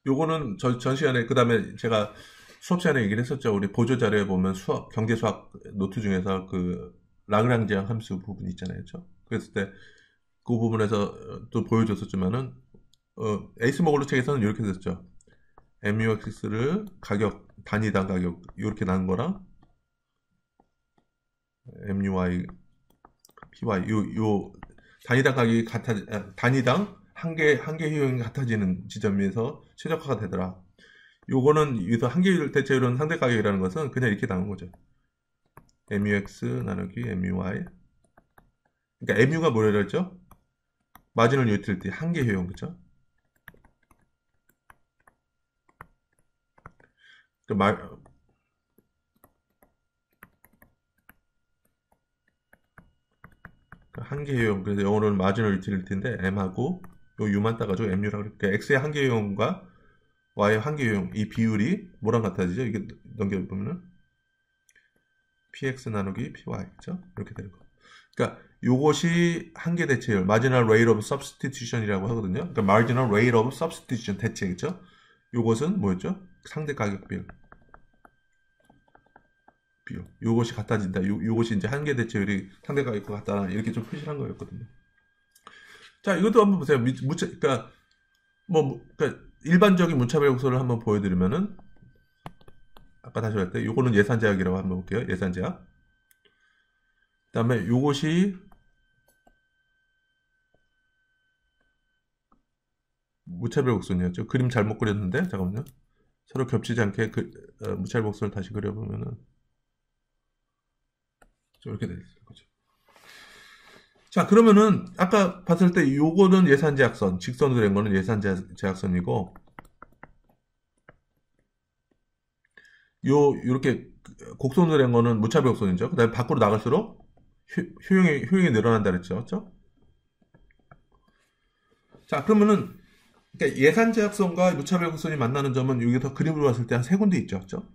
요거는 전 시간에, 그 다음에 제가 수업 시간에 얘기를 했었죠. 우리 보조 자료에 보면 경제 수학 노트 중에서 그 라그랑지 함수 부분 있잖아요. 그렇죠? 그랬을 때 그 부분에서 또 보여줬었지만은 에이스모글로 책에서는 이렇게 됐죠. MUX를 가격, 단위당 가격 이렇게 나눈 거랑 MUY, PY 요 단위당 가격이 단위당 한계 효용이 같아지는 지점에서 최적화가 되더라. 요거는 여기서 한계 대체율은 상대 가격이라는 것은 그냥 이렇게 나온 거죠. MUX 나누기 MUY. 그러니까 MU가 뭐라고 했죠? 마지널 유틸리티 한계 효용, 그쵸? 한계 효용, 그래서 영어로는 마지널 유틸리티인데 M하고 요 U만 따가지고 MU라고 그러니까 X의 한계 효용과 Y의 한계 효용, 이 비율이 뭐랑 같아지죠? 이게 넘겨보면은 PX 나누기 PY, 그쵸? 이렇게 되는 거. 그러니까 요것이 한계 대체율, marginal rate of substitution이라고 하거든요. 그러니까 marginal rate of substitution 대체, 그쵸? 요것은 뭐였죠? 상대 가격 비율. 요것이 같아진다. 요것이 이제 한계 대체율이 상대 가격과 같다. 이렇게 좀 표시를 한 거였거든요. 자, 이것도 한번 보세요. 그러니까 일반적인 무차별 곡선을 한번 보여드리면은, 아까 다시 할 때, 요거는 예산 제약이라고 한번 볼게요. 예산 제약. 그 다음에 요것이 무차별 곡선이었죠. 그림 잘못 그렸는데, 잠깐만요. 서로 겹치지 않게 무차별 곡선을 다시 그려보면은, 이렇게 되어 있을 거죠. 자, 그러면은 아까 봤을 때 요거는 예산 제약선, 직선으로 된 거는 예산 제약선이고, 요렇게 곡선으로 된 거는 무차별 곡선이죠. 그 다음에 밖으로 나갈수록 효용이 늘어난다 그랬죠. 그렇죠? 자, 그러면은 그러니까 예산 제약선과 무차별 곡선이 만나는 점은 여기서 그림으로 봤을 때 한 세 군데 있죠. 그렇죠?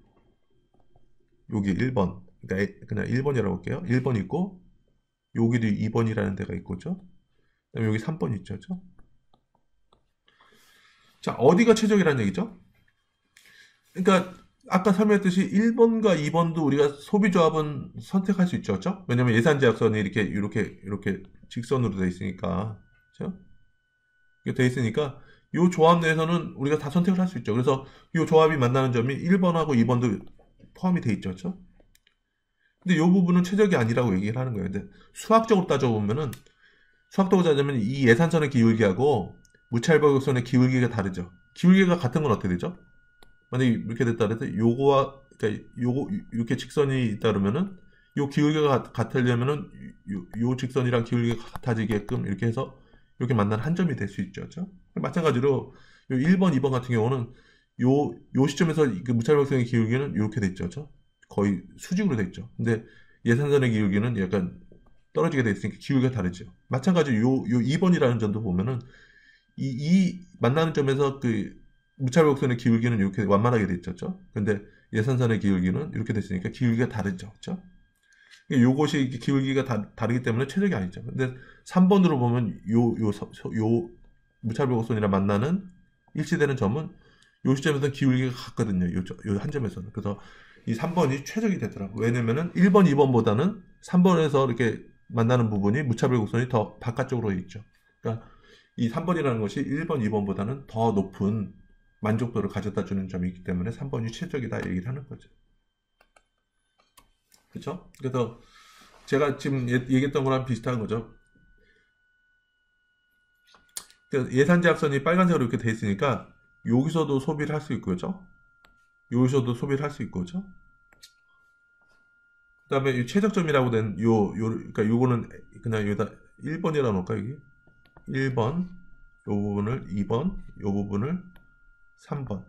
여기 1번. 그러니까 그냥 1번이라고 할게요. 1번 있고, 여기도 2번이라는 데가 있고, 그죠? 그다음에 여기 3번 있죠, 그죠? 자, 어디가 최적이라는 얘기죠? 그러니까 아까 설명했듯이 1번과 2번도 우리가 소비조합은 선택할 수 있죠, 그죠? 왜냐면 예산제약선이 이렇게 직선으로 되어 있으니까, 그죠? 이렇게 되어 있으니까 이 조합 내에서는 우리가 다 선택을 할 수 있죠. 그래서 이 조합이 만나는 점이 1번하고 2번도 포함이 되어 있죠, 그죠? 근데 이 부분은 최적이 아니라고 얘기를 하는 거예요. 근데 수학적으로 따져보면은, 수학적으로 따지면 이 예산선의 기울기하고 무차별곡선의 기울기가 다르죠. 기울기가 같은 건 어떻게 되죠? 만약에 이렇게 됐다 그래서 그러니까 이렇게 직선이 있다 그러면은 요 기울기가 같으려면은 요 직선이랑 기울기가 같아지게끔 이렇게 해서 이렇게 만나는 한 점이 될 수 있죠. 그렇죠? 마찬가지로 요 1번, 2번 같은 경우는 요 시점에서 그 무차별곡선의 기울기는 이렇게 됐죠. 그렇죠? 거의 수직으로 돼 있죠. 근데 예산선의 기울기는 약간 떨어지게 돼 있으니까 기울기가 다르죠. 마찬가지로 요 2번이라는 점도 보면은 이 만나는 점에서 그 무차별곡선의 기울기는 이렇게 완만하게 돼 있죠. 근데 예산선의 기울기는 이렇게 됐으니까 기울기가 다르죠. 그렇죠? 요것이 기울기가 다르기 때문에 최적이 아니죠. 근데 3번으로 보면 요 무차별곡선이랑 만나는 일치되는 점은 요 시점에서 기울기가 같거든요. 요 한 점에서는. 그래서 이 3번이 최적이 되더라고요. 왜냐면은 1번, 2번보다는 3번에서 이렇게 만나는 부분이 무차별 곡선이 더 바깥쪽으로 있죠. 그러니까 이 3번이라는 것이 1번, 2번보다는 더 높은 만족도를 가져다 주는 점이기 때문에 3번이 최적이다 얘기를 하는 거죠. 그렇죠? 그래서 제가 지금 얘기했던 거랑 비슷한 거죠. 예산제약선이 빨간색으로 이렇게 돼 있으니까 여기서도 소비를 할 수 있고, 그죠? 여기서도 소비를 할 수 있고, 그죠? 그 다음에 최적점이라고 된 그러니까 요거는 그냥 여기다 1번이라 놓을까, 여기? 1번, 요 부분을 2번, 요 부분을 3번.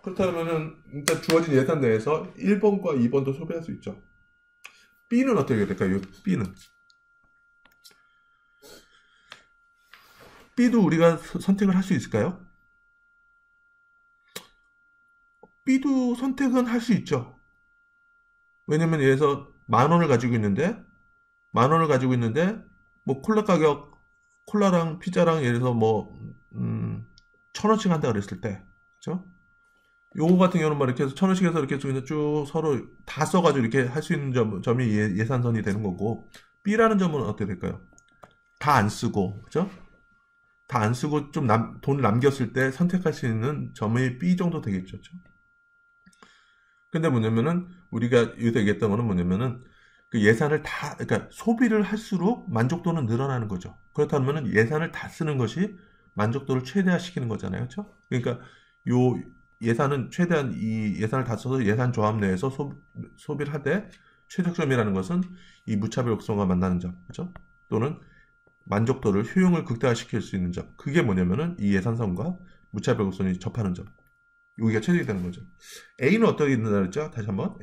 그렇다면은, 일단 주어진 예산 내에서 1번과 2번도 소비할 수 있죠. B는 어떻게 될까요? B는. B도 우리가 선택을 할 수 있을까요? B도 선택은 할 수 있죠. 왜냐면 얘에서 10,000원을 가지고 있는데, 10,000원을 가지고 있는데, 뭐 콜라 가격, 콜라랑 피자랑 예를 들어서 뭐, 1,000원씩 한다 그랬을 때, 그죠? 요거 같은 경우는 뭐 이렇게 해서 1,000원씩 해서 이렇게 쭉 서로 다 써가지고 이렇게 할 수 있는 점이 예산선이 되는 거고, B라는 점은 어떻게 될까요? 다 안 쓰고, 그죠? 다 안 쓰고 좀 돈 남겼을 때 선택할 수 있는 점이 B 정도 되겠죠. 그죠? 근데 뭐냐면은, 우리가 요새 얘기했던 거는 뭐냐면은, 그 예산을 그러니까 소비를 할수록 만족도는 늘어나는 거죠. 그렇다면 예산을 다 쓰는 것이 만족도를 최대화시키는 거잖아요. 그렇죠? 그러니까 요 예산은 최대한 이 예산을 다 써서 예산 조합 내에서 소비를 하되 최적점이라는 것은 이 무차별 곡선과 만나는 점, 그렇죠? 또는 만족도를 효용을 극대화시킬 수 있는 점. 그게 뭐냐면은 이 예산선과 무차별 곡선이 접하는 점. 여기가 최적이 되는 거죠. A는 어떻게 있는다 그랬죠? 다시 한번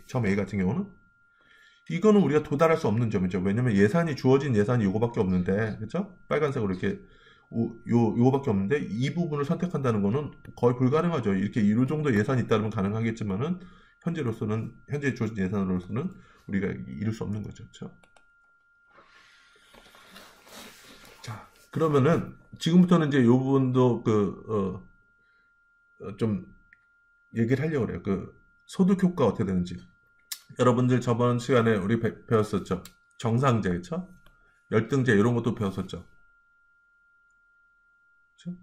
점 A 같은 경우는 이거는 우리가 도달할 수 없는 점이죠. 왜냐면 주어진 예산이 요거밖에 없는데, 그렇죠? 빨간색으로 이렇게 요거밖에 없는데 이 부분을 선택한다는 거는 거의 불가능하죠. 이렇게 이 정도 예산이 있다면 가능하겠지만은 현재 주어진 예산으로서는 우리가 이룰 수 없는 거죠. 그렇죠? 자, 그러면은 지금부터는 이제 요 부분도 좀 얘기를 하려고 그래요. 그 소득 효과 어떻게 되는지. 여러분들 저번 시간에 우리 배웠었죠. 정상제, 그쵸? 열등제 이런 것도 배웠었죠. 그쵸?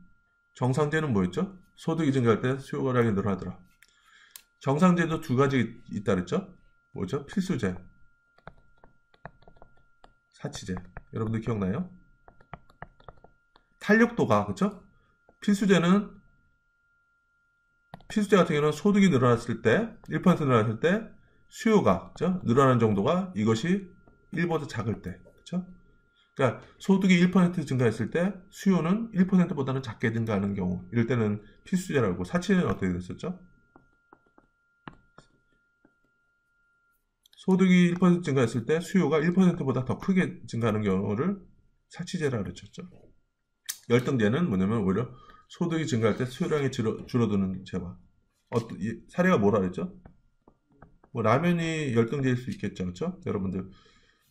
정상제는 뭐였죠? 소득이 증가할 때 수요량이 늘어나더라. 정상제도 두 가지 있다 그랬죠? 뭐죠? 필수제, 사치제. 여러분들 기억나요? 탄력도가, 그쵸? 필수제 같은 경우는 소득이 늘어났을 때, 1% 늘어났을 때 수요가, 그죠? 늘어나는 정도가 이것이 1보다 작을 때, 그죠? 그러니까 소득이 1% 증가했을 때 수요는 1%보다는 작게 증가하는 경우, 이럴 때는 필수제라고. 사치제는 어떻게 됐었죠? 소득이 1% 증가했을 때 수요가 1%보다 더 크게 증가하는 경우를 사치제라고 그랬었죠. 열등제는 뭐냐면 오히려 소득이 증가할 때 수요량이 줄어드는 제와. 사례가 뭐라 그랬죠? 뭐 라면이 열등제일 수 있겠죠, 그렇죠? 여러분들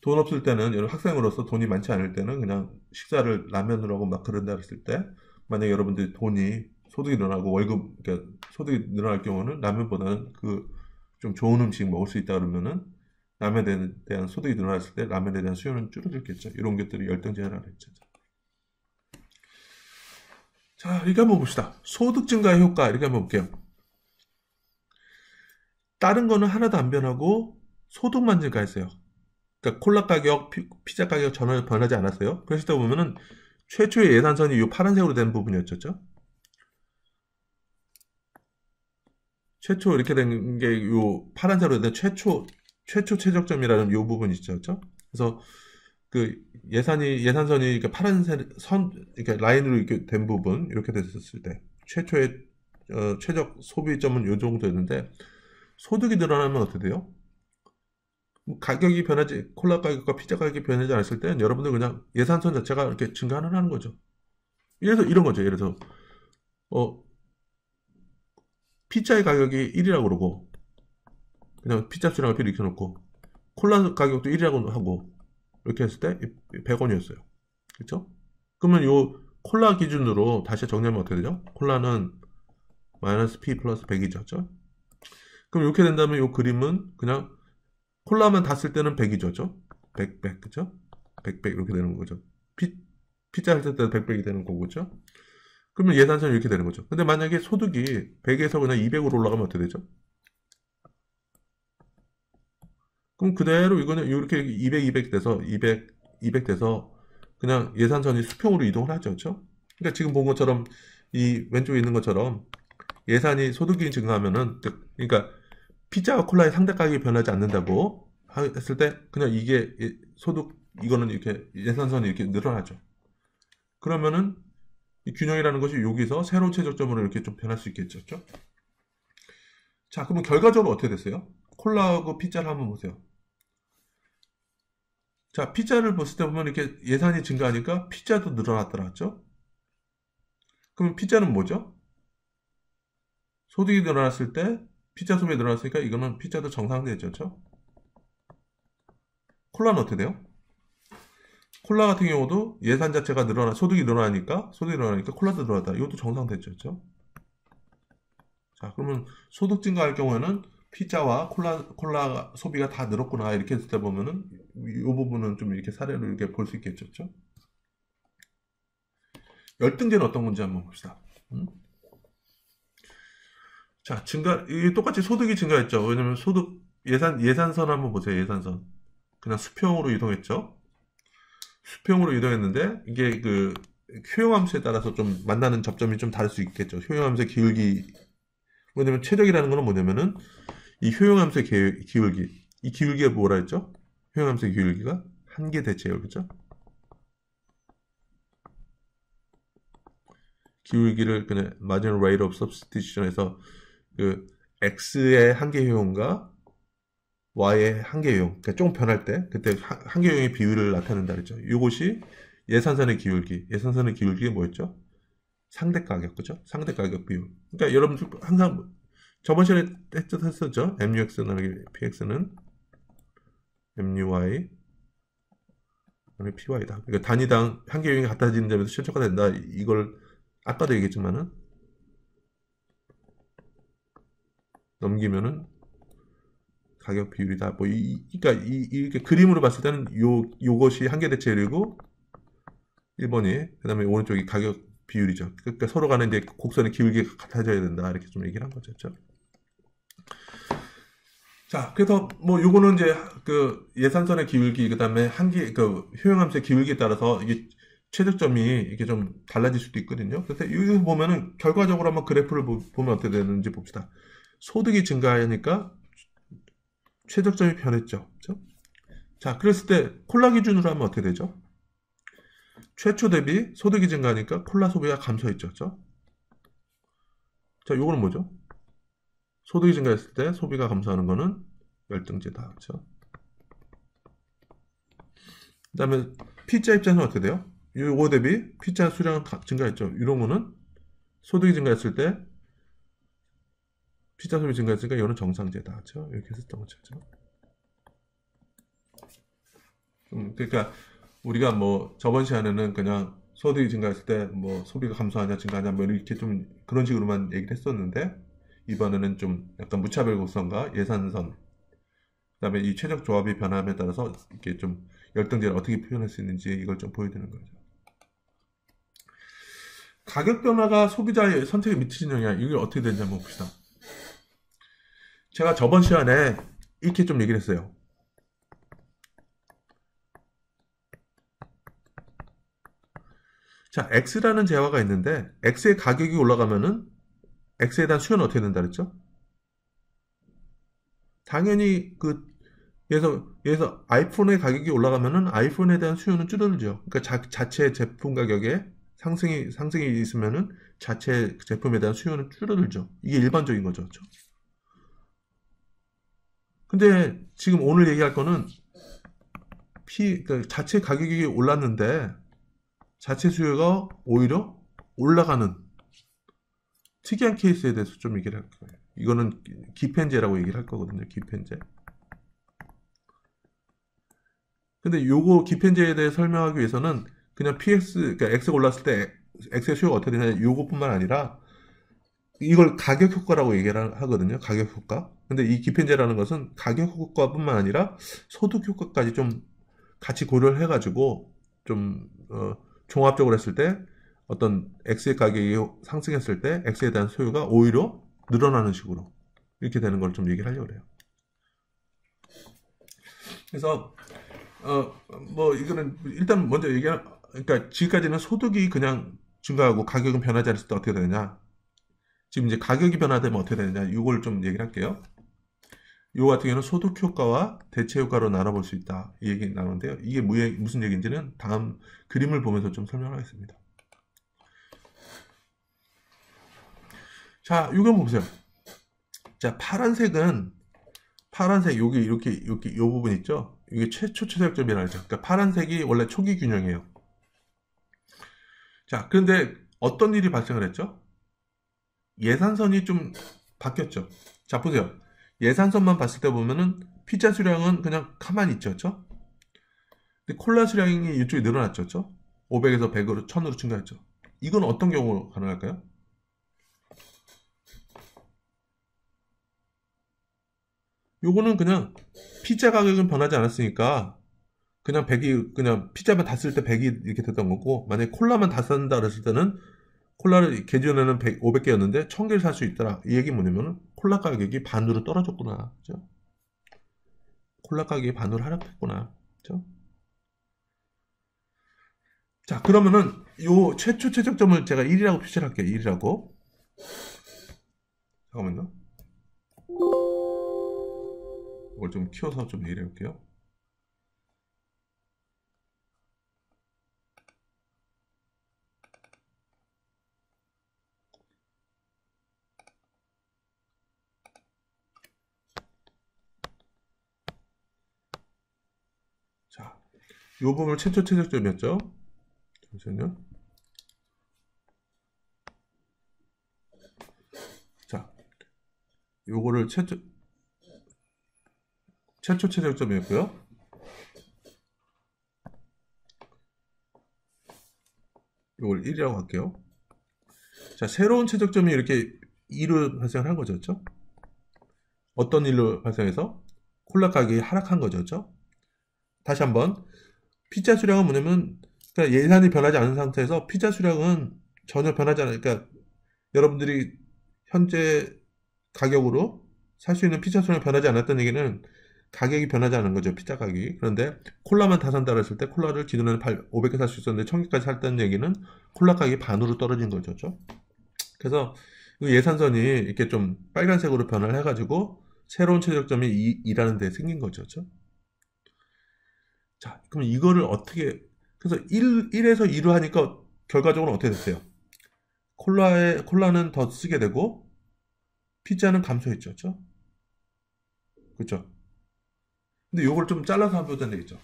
돈 없을 때는 학생으로서 돈이 많지 않을 때는 그냥 식사를 라면으로 하고 막 그런다 했을 때 만약 여러분들 소득이 늘어나고 그러니까 소득이 늘어날 경우는 라면보다는 좀 좋은 음식 먹을 수 있다 그러면은 라면에 대한 소득이 늘어났을 때 라면에 대한 수요는 줄어들겠죠. 이런 것들이 열등제라고 했죠. 자, 이렇게 한번 봅시다. 소득 증가의 효과 이렇게 한번 볼게요. 다른 거는 하나도 안 변하고 소득만 증가했어요. 그러니까 콜라 가격, 피자 가격 전혀 변하지 않았어요. 그러시다 보면은 최초의 예산선이 이 파란색으로 된 부분이었죠. 최초 이렇게 된 게 이 파란색으로 된 최초 최적점이라는 이 부분이 있죠. 그래서 그 예산선이 이렇게 파란색 이렇게 라인으로 이렇게 된 부분 이렇게 됐었을 때 최초의 최적 소비점은 이 정도였는데 소득이 늘어나면 어떻게 돼요? 가격이 콜라 가격과 피자 가격이 변하지 않았을 때는 여러분들 그냥 예산선 자체가 이렇게 증가하는 거죠. 이런 거죠. 예를 들어서, 피자의 가격이 1이라고 그러고, 그냥 피자 수량을 이렇게 놓고, 콜라 가격도 1이라고 하고, 이렇게 했을 때 100원이었어요. 그쵸? 그러면 요 콜라 기준으로 다시 정리하면 어떻게 되죠? 콜라는 마이너스 P 플러스 100이죠. 그쵸? 그럼 이렇게 된다면 요 그림은 그냥 콜라만 다 쓸 때는 100이죠. 100, 그죠? 100 이렇게 되는 거죠. 피자 할 때도 100이 되는 거고, 그죠? 그러면 예산선이 이렇게 되는 거죠. 근데 만약에 소득이 100에서 그냥 200으로 올라가면 어떻게 되죠? 그럼 그대로 이거는 이렇게 200 돼서 200 돼서 그냥 예산선이 수평으로 이동을 하죠. 그렇죠? 그러니까 지금 본 것처럼 이 왼쪽에 있는 것처럼 소득이 증가하면은 그러니까 피자와 콜라의 상대 가격이 변하지 않는다고 했을 때 그냥 이거는 이렇게 예산선이 이렇게 늘어나죠. 그러면은 이 균형이라는 것이 여기서 새로운 최저점으로 이렇게 좀 변할 수 있겠죠. 그렇죠? 자, 그러면 결과적으로 어떻게 됐어요? 콜라하고 피자를 한번 보세요. 자, 피자를 봤을 때 보면 이렇게 예산이 증가하니까 피자도 늘어났더라. 그죠? 그럼 피자는 뭐죠? 소득이 늘어났을 때 피자 소비가 늘어났으니까 이거는 피자도 정상되죠. 그렇죠? 콜라는 어떻게 돼요? 콜라 같은 경우도 예산 자체가 소득이 늘어나니까 콜라도 늘어났다. 이것도 정상되죠. 그렇죠? 자, 그러면 소득 증가할 경우에는 피자와 콜라 소비가 다 늘었구나. 이렇게 했을 때 보면은 이 부분은 좀 이렇게 사례로 이렇게 볼 수 있겠죠. 그렇죠? 열등제는 어떤 건지 한번 봅시다. 자, 똑같이 소득이 증가했죠. 왜냐면 예산선 한번 보세요. 예산선. 그냥 수평으로 이동했죠. 수평으로 이동했는데, 이게 효용함수에 따라서 좀 만나는 접점이 좀 다를 수 있겠죠. 효용함수의 기울기. 왜냐면 최적이라는 거는 뭐냐면은, 이 효용함수의 기울기. 이 기울기가 뭐라 했죠? 효용함수의 기울기가 한계 대체예요. 그죠? 기울기를 그냥 marginal rate of substitution에서 x의 한계 효용과 y의 한계 효용, 그러니까 조금 변할 때 그때 한계 효용의 비율을 나타낸다 그랬죠. 이것이 예산선의 기울기. 예산선의 기울기가 뭐였죠? 상대 가격, 그죠? 상대 가격 비율. 그러니까 여러분들 항상 저번 시간에 했었죠. MUX 나누기 PX는 MUY 나누기 PY다. 그러니까 단위당 한계 효용이 같아지는 점에서 최초가 된다. 이걸 아까도 얘기했지만은 넘기면은 가격 비율이다. 그러니까 이렇게 그림으로 봤을 때는 요것이 한계 대체율이고 1번이 그다음에 오른쪽이 가격 비율이죠. 그러니까 서로 간에 이제 곡선의 기울기가 같아져야 된다. 이렇게 좀 얘기를 한 거죠. 그렇죠? 자, 그래서 요거는 이제 예산선의 기울기 그다음에 효용함수의 기울기에 따라서 이게 최저점이 이게 좀 달라질 수도 있거든요. 그래서 여기서 보면은 결과적으로 한번 그래프를 보면 어떻게 되는지 봅시다. 소득이 증가하니까 최저점이 변했죠. 그렇죠? 자, 그랬을 때 콜라 기준으로 하면 어떻게 되죠? 최초 대비 소득이 증가하니까 콜라 소비가 감소했죠. 그렇죠? 자, 요거는 뭐죠? 소득이 증가했을 때 소비가 감소하는 거는 열등제다. 그렇죠? 그 다음에 피자 입장에서는 어떻게 돼요? 요거 대비 피자 수량은 증가했죠. 이런 거는 소득이 증가했을 때 피자 소비 증가했으니까 이거는 정상제다. 그렇죠? 이렇게 했었던 거죠. 그렇죠? 그러니까 우리가 저번 시간에는 그냥 소득이 증가했을 때 소비가 감소하냐 증가하냐 이렇게 좀 그런 식으로만 얘기를 했었는데 이번에는 좀 약간 무차별 곡선과 예산선 그다음에 이 최적 조합이 변함에 따라서 이렇게 좀 열등제를 어떻게 표현할 수 있는지 이걸 좀 보여드리는 거죠. 가격 변화가 소비자의 선택에 미치는 영향 이게 어떻게 되는지 한번 봅시다. 제가 저번 시간에 이렇게 좀 얘기를 했어요. 자, X라는 재화가 있는데 X의 가격이 올라가면은 X에 대한 수요는 어떻게 된다 그랬죠? 당연히 그래서 아이폰의 가격이 올라가면은 아이폰에 대한 수요는 줄어들죠. 그러니까 자체 제품 가격에 상승이 있으면은 자체 제품에 대한 수요는 줄어들죠. 이게 일반적인 거죠. 그렇죠? 근데 지금 오늘 얘기할 거는 자체 가격이 올랐는데 자체 수요가 오히려 올라가는 특이한 케이스에 대해서 좀 얘기를 할 거예요. 이거는 기펜제라고 얘기를 할 거거든요. 기펜제. 근데 요거 기펜제에 대해 설명하기 위해서는 그냥 그러니까 X가 올랐을 때 X의 수요가 어떻게 되냐 요것뿐만 아니라 이걸 가격 효과라고 얘기를 하거든요. 가격 효과. 근데 이 기펜제라는 것은 가격 효과뿐만 아니라 소득 효과까지 좀 같이 고려를 해가지고 좀 종합적으로 했을 때 어떤 X의 가격이 상승했을 때 X에 대한 소유가 오히려 늘어나는 식으로 이렇게 되는 걸 좀 얘기를 하려고 해요. 그래서 이거는 일단 먼저 그러니까 지금까지는 소득이 그냥 증가하고 가격은 변하지 않을 때 어떻게 되느냐. 지금 이제 가격이 변화되면 어떻게 되느냐. 이걸 좀 얘기를 할게요. 요 같은 경우는 소득 효과와 대체 효과로 나눠볼 수 있다. 이 얘기 나오는데요. 이게 무슨 얘기인지는 다음 그림을 보면서 좀 설명하겠습니다. 자, 이거 한번 보세요. 자, 파란색 여기 이렇게 요 부분 있죠? 이게 최초 최저점이라고 하죠. 그러니까 파란색이 원래 초기 균형이에요. 자, 그런데 어떤 일이 발생을 했죠? 예산선이 좀 바뀌었죠. 자, 보세요. 예산선만 봤을 때 보면은 피자 수량은 그냥 가만히 있죠. 그렇죠? 근데 콜라 수량이 이쪽에 늘어났죠. 그렇죠? 500에서 100으로 1000으로 증가했죠. 이건 어떤 경우로 가능할까요? 요거는 그냥 피자 가격은 변하지 않았으니까 그냥 100이 그냥 피자만 다 쓸 때 100이 이렇게 됐던 거고, 만약에 콜라만 다 산다 그랬을 때는 콜라를 기존에는 500개였는데 1000개를 살 수 있더라. 이 얘기 뭐냐면은 콜라 가격이 반으로 떨어졌구나. 그죠? 콜라 가격이 반으로 하락했구나. 그죠? 자, 그러면은 요 최초 최저점을 제가 1이라고 표시를 할게요. 1이라고. 잠깐만요. 이걸 좀 키워서 좀 얘기해 볼게요. 자, 요 부분을 최초 최저점이었죠. 잠시만요. 자, 요거를 최초 최저점이었고요. 요걸 1이라고 할게요. 자, 새로운 최저점이 이렇게 2로 발생한 거죠. 그렇죠? 어떤 일로 발생해서? 콜라 가격이 하락한 거죠. 그렇죠? 다시 한번 피자 수량은 뭐냐면, 그러니까 예산이 변하지 않은 상태에서 피자 수량은 전혀 변하지 않으니까, 그러니까 여러분들이 현재 가격으로 살 수 있는 피자 수량이 변하지 않았다는 얘기는 가격이 변하지 않은 거죠. 피자 가격이. 그런데 콜라만 다 산다 그랬을 때 콜라를 기존에는 500개 살 수 있었는데 1000개까지 샀다는 얘기는 콜라 가격이 반으로 떨어진 거죠. 그렇죠? 그래서 예산선이 이렇게 좀 빨간색으로 변화를 해가지고 새로운 최저점이 2라는 데 생긴 거죠. 그렇죠? 자, 그럼 이거를 어떻게, 그래서 1에서 2로 하니까 결과적으로 어떻게 됐어요? 콜라는 더 쓰게 되고 피자는 감소했죠. 그렇죠? 그렇죠? 근데 요걸 좀 잘라서 한번 보자는 얘기죠.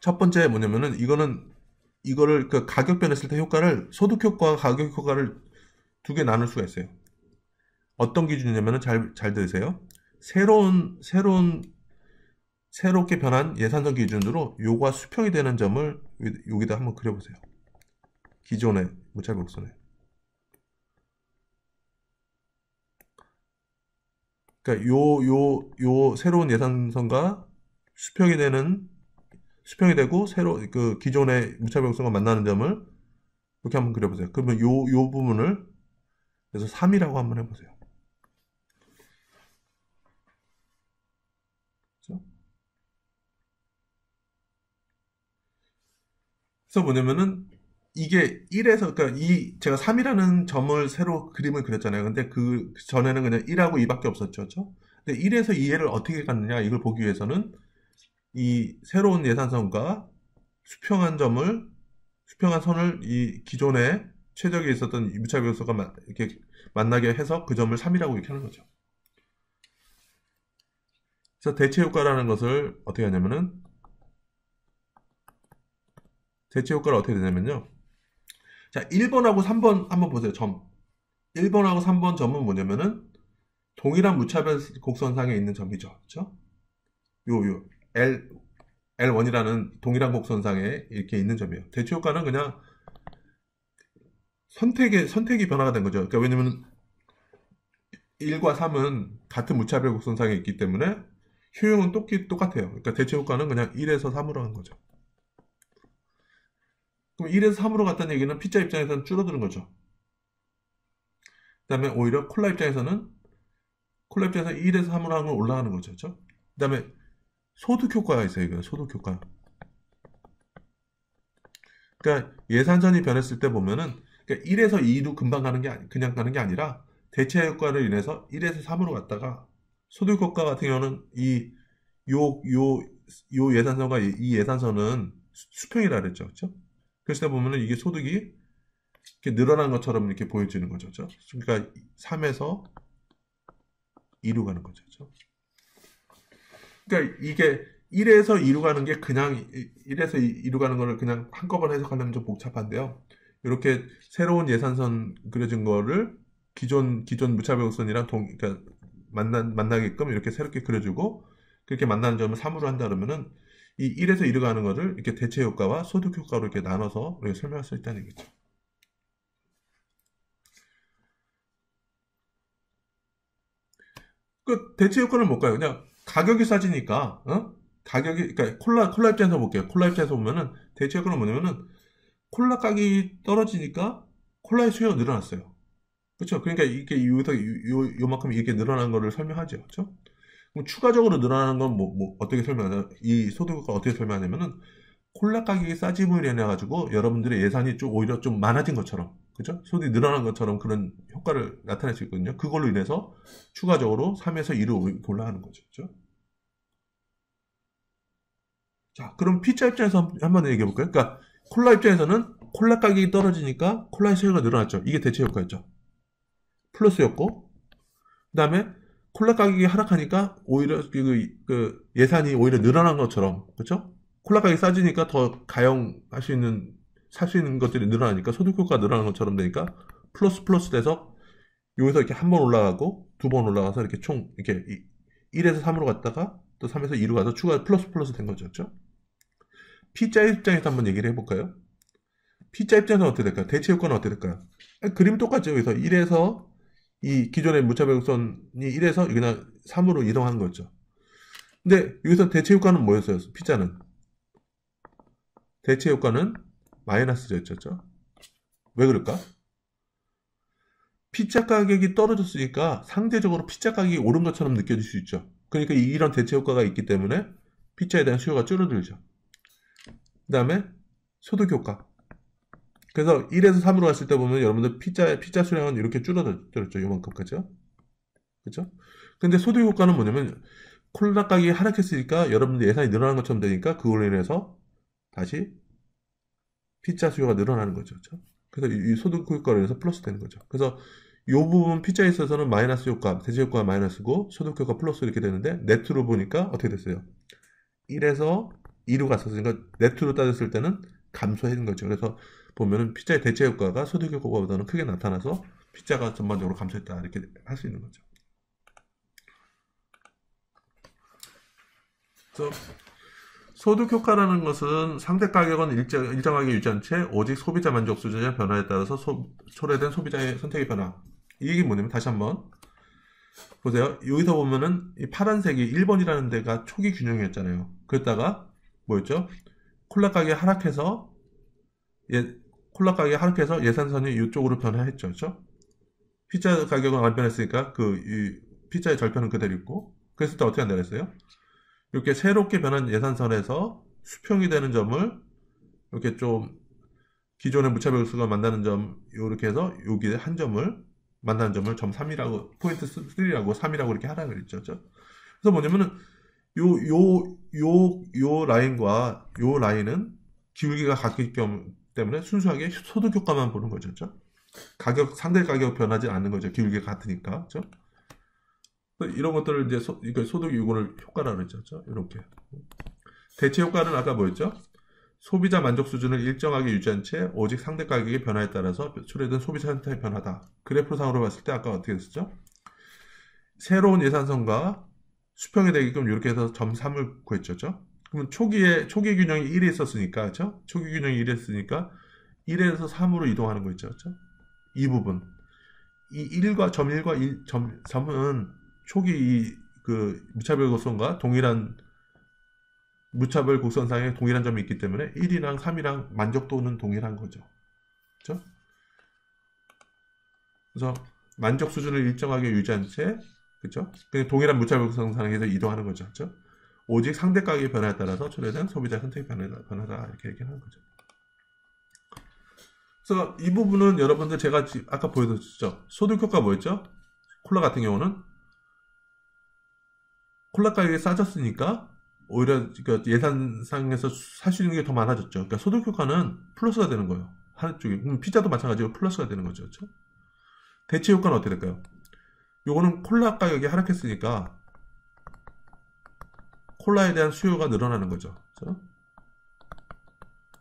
첫 번째 뭐냐면은 이거를 그 가격 변했을 때 효과를 소득 효과와 가격 효과를 두 개 나눌 수가 있어요. 어떤 기준이냐면은 잘 들으세요. 새롭게 변한 예산선 기준으로 요가 수평이 되는 점을 여기다 한번 그려보세요. 기존의 무차별곡선에. 그러니까 요 새로운 예산선과 수평이 되고 그 기존의 무차별곡선과 만나는 점을 이렇게 한번 그려보세요. 그러면 요 부분을 그래서 3이라고 한번 해보세요. 그렇죠? 그래서 뭐냐면은 이게 1에서 그러니까 제가 3이라는 점을 새로 그림을 그렸잖아요. 근데 그 전에는 그냥 1하고 2밖에 없었죠. 그렇죠? 근데 1에서 2를 어떻게 갔느냐 이걸 보기 위해서는 이 새로운 예산선과 수평한 선을 이 기존의 최적에 있었던 무차별 요소가 이렇게 만나게 해서 그 점을 3이라고 이렇게 하는 거죠. 그래서 대체 효과라는 것을 어떻게 하냐면은 대체 효과를 어떻게 되냐면요. 자, 1번하고 3번 한번 보세요. 점. 1번하고 3번 점은 뭐냐면은 동일한 무차별 곡선상에 있는 점이죠. 그렇죠? 요 L1이라는 동일한 곡선상에 이렇게 있는 점이에요. 대체 효과는 그냥 선택이 변화가 된 거죠. 그러니까 왜냐면 1과 3은 같은 무차별 곡선상에 있기 때문에 효용은 똑같아요. 그러니까 대체 효과는 그냥 1에서 3으로 한 거죠. 그럼 1에서 3으로 갔다는 얘기는 피자 입장에서는 줄어드는 거죠. 그 다음에 오히려 콜라 입장에서는 1에서 3으로 하면 올라가는 거죠. 그렇죠? 그 다음에 소득 효과가 있어요. 이거 소득 효과. 그러니까 예산선이 변했을 때 보면은 그러니까 1에서 2로 금방 그냥 가는 게 아니라 대체 효과를 인해서 1에서 3으로 갔다가 소득 효과 같은 경우는 요 예산선과 이 예산선은 수평이라 그랬죠. 그렇죠? 그래서 보면은 이게 소득이 이렇게 늘어난 것처럼 이렇게 보여지는 거죠. 그렇죠? 그러니까 3에서 2로 가는 거죠. 그렇죠? 그러니까 이게 1에서 2로 가는 게 그냥 1에서 2로 가는 거를 그냥 한꺼번에 해석하려면 좀 복잡한데요. 이렇게 새로운 예산선 그려진 거를 기존 무차별곡선이랑 그러니까 만나게끔 이렇게 새롭게 그려주고 그렇게 만나는 점을 3으로 한다 그러면은 이 1에서 2로 가는 거를 이렇게 대체 효과와 소득 효과로 이렇게 나눠서 우리가 설명할 수 있다는 얘기죠. 그 대체 효과는 뭘까요? 그냥 가격이 싸지니까, 가격이, 그러니까 콜라 입장에서 볼게요. 콜라 입장에서 보면은 대체 효과는 뭐냐면은 콜라 가격이 떨어지니까 콜라의 수요가 늘어났어요. 그렇죠? 그러니까 이게 여기서 요만큼 이렇게 늘어난 거를 설명하죠. 그렇죠? 그럼 추가적으로 늘어나는 건 어떻게 설명하냐? 이 소득효과 어떻게 설명하냐면은 콜라 가격이 싸짐으로 인해 가지고 여러분들의 예산이 좀 오히려 좀 많아진 것처럼, 그죠? 소득이 늘어난 것처럼 그런 효과를 나타낼 수 있거든요. 그걸로 인해서 추가적으로 3에서 2로 올라가는 거죠. 그죠? 자, 그럼 피자 입장에서 한번 얘기해 볼까요? 그러니까 콜라 입장에서는 콜라 가격이 떨어지니까 콜라의 수요가 늘어났죠. 이게 대체 효과였죠. 플러스였고, 그 다음에 콜라 가격이 하락하니까 오히려 그 예산이 오히려 늘어난 것처럼, 그렇죠? 콜라 가격이 싸지니까 더 가용할 수 있는 살 수 있는 것들이 늘어나니까 소득 효과가 늘어나는 것처럼 되니까 플러스 돼서 여기서 이렇게 한 번 올라가고 두 번 올라가서 이렇게 총 이렇게 1에서 3으로 갔다가 또 3에서 2로 가서 추가 플러스 된 거죠. 그렇죠? P자 입장에서 한번 얘기를 해볼까요? P자 입장에서는 어떻게 될까요? 대체 효과는 어떻게 될까요? 그림이 똑같죠. 여기서 1에서 이 기존의 무차별선이 1에서 그냥 3으로 이동하는 거죠. 근데 여기서 대체 효과는 뭐였어요? P자는 대체 효과는 마이너스였죠. 왜 그럴까? P자 가격이 떨어졌으니까 상대적으로 P자 가격이 오른 것처럼 느껴질 수 있죠. 그러니까 이런 대체 효과가 있기 때문에 P자에 대한 수요가 줄어들죠. 그 다음에 소득 효과. 그래서 1에서 3으로 갔을 때 보면 여러분들 피자 수량은 이렇게 줄어들었죠. 요만큼까지요. 그죠? 근데 소득 효과는 뭐냐면 콜라 가격이 하락했으니까 여러분들 예산이 늘어난 것처럼 되니까 그걸로 인해서 다시 피자 수요가 늘어나는 거죠. 그렇죠? 그래서 이 소득 효과로 인해서 플러스 되는 거죠. 그래서 이 부분 피자에 있어서는 마이너스 효과, 대체 효과가 마이너스고 소득 효과 플러스 이렇게 되는데 네트로 보니까 어떻게 됐어요? 1에서 2로 갔었으니까 네트로 따졌을 때는 감소해진 거죠. 그래서 보면은 피자의 대체 효과가 소득 효과보다는 크게 나타나서 피자가 전반적으로 감소했다 이렇게 할 수 있는 거죠. 그래서 소득 효과라는 것은 상대 가격은 일정하게 유지한 채 오직 소비자 만족 수준의 변화에 따라서 초래된 소비자의 선택의 변화. 이 얘기 뭐냐면 다시 한번 보세요. 여기서 보면은 이 파란색이 1번이라는 데가 초기 균형이었잖아요. 그랬다가 뭐였죠? 콜라 가격이 하락해서 콜라 가격이 하락해서 예산선이 이쪽으로 변화했죠. 그렇죠? 피자 가격은 안 변했으니까 이 피자의 절편은 그대로 있고 그랬을 때 어떻게 한다 그랬어요? 이렇게 새롭게 변한 예산선에서 수평이 되는 점을 이렇게 좀 기존의 무차별수가 만나는 점 이렇게 해서 여기 한 점을 만나는 점을 점 3이라고 포인트 3라고 3이라고 이렇게 하라 그랬죠. 그렇죠? 그래서 뭐냐면은 요 라인과 요 라인은 기울기가 같기 때문에 순수하게 소득 효과만 보는 거죠. 그렇죠? 상대 가격 변하지 않는 거죠. 기울기가 같으니까. 그렇죠? 이런 것들을 이제 소득 요구를 효과라고 그랬죠. 그렇죠? 이렇게. 대체 효과는 아까 뭐였죠? 소비자 만족 수준을 일정하게 유지한 채 오직 상대 가격의 변화에 따라서 초래된 소비자 선택의 변화다. 그래프상으로 봤을 때 아까 어떻게 됐었죠? 새로운 예산선과 수평이 되게끔 이렇게 해서 점 3을 구했죠. 그러면 초기 균형이 1이 있었으니까, 그렇죠? 초기 균형이 1이 있으니까 1에서 3으로 이동하는 거 있죠. 그렇죠? 이 부분. 이 1과 점 1과 1점 3은 초기 무차별 곡선과 동일한 무차별 곡선상에 동일한 점이 있기 때문에 1이랑 3이랑 만족도는 동일한 거죠. 그렇죠? 그래서 만족 수준을 일정하게 유지한 채, 그렇죠? 동일한 무차별 곡선상에서 이동하는 거죠. 그렇죠? 오직 상대 가격의 변화에 따라서 초래된 소비자 선택의 변화다 이렇게 얘기하는 거죠. 그래서 이 부분은 여러분들 제가 아까 보여드렸죠. 소득 효과 뭐였죠? 콜라 같은 경우는 콜라 가격이 싸졌으니까 오히려 예산상에서 살 수 있는 게 더 많아졌죠. 그러니까 소득 효과는 플러스가 되는 거예요. 한쪽이. 피자도 마찬가지로 플러스가 되는 거죠. 그렇죠? 대체 효과는 어떻게 될까요? 요거는 콜라 가격이 하락했으니까 콜라에 대한 수요가 늘어나는 거죠. 그렇죠?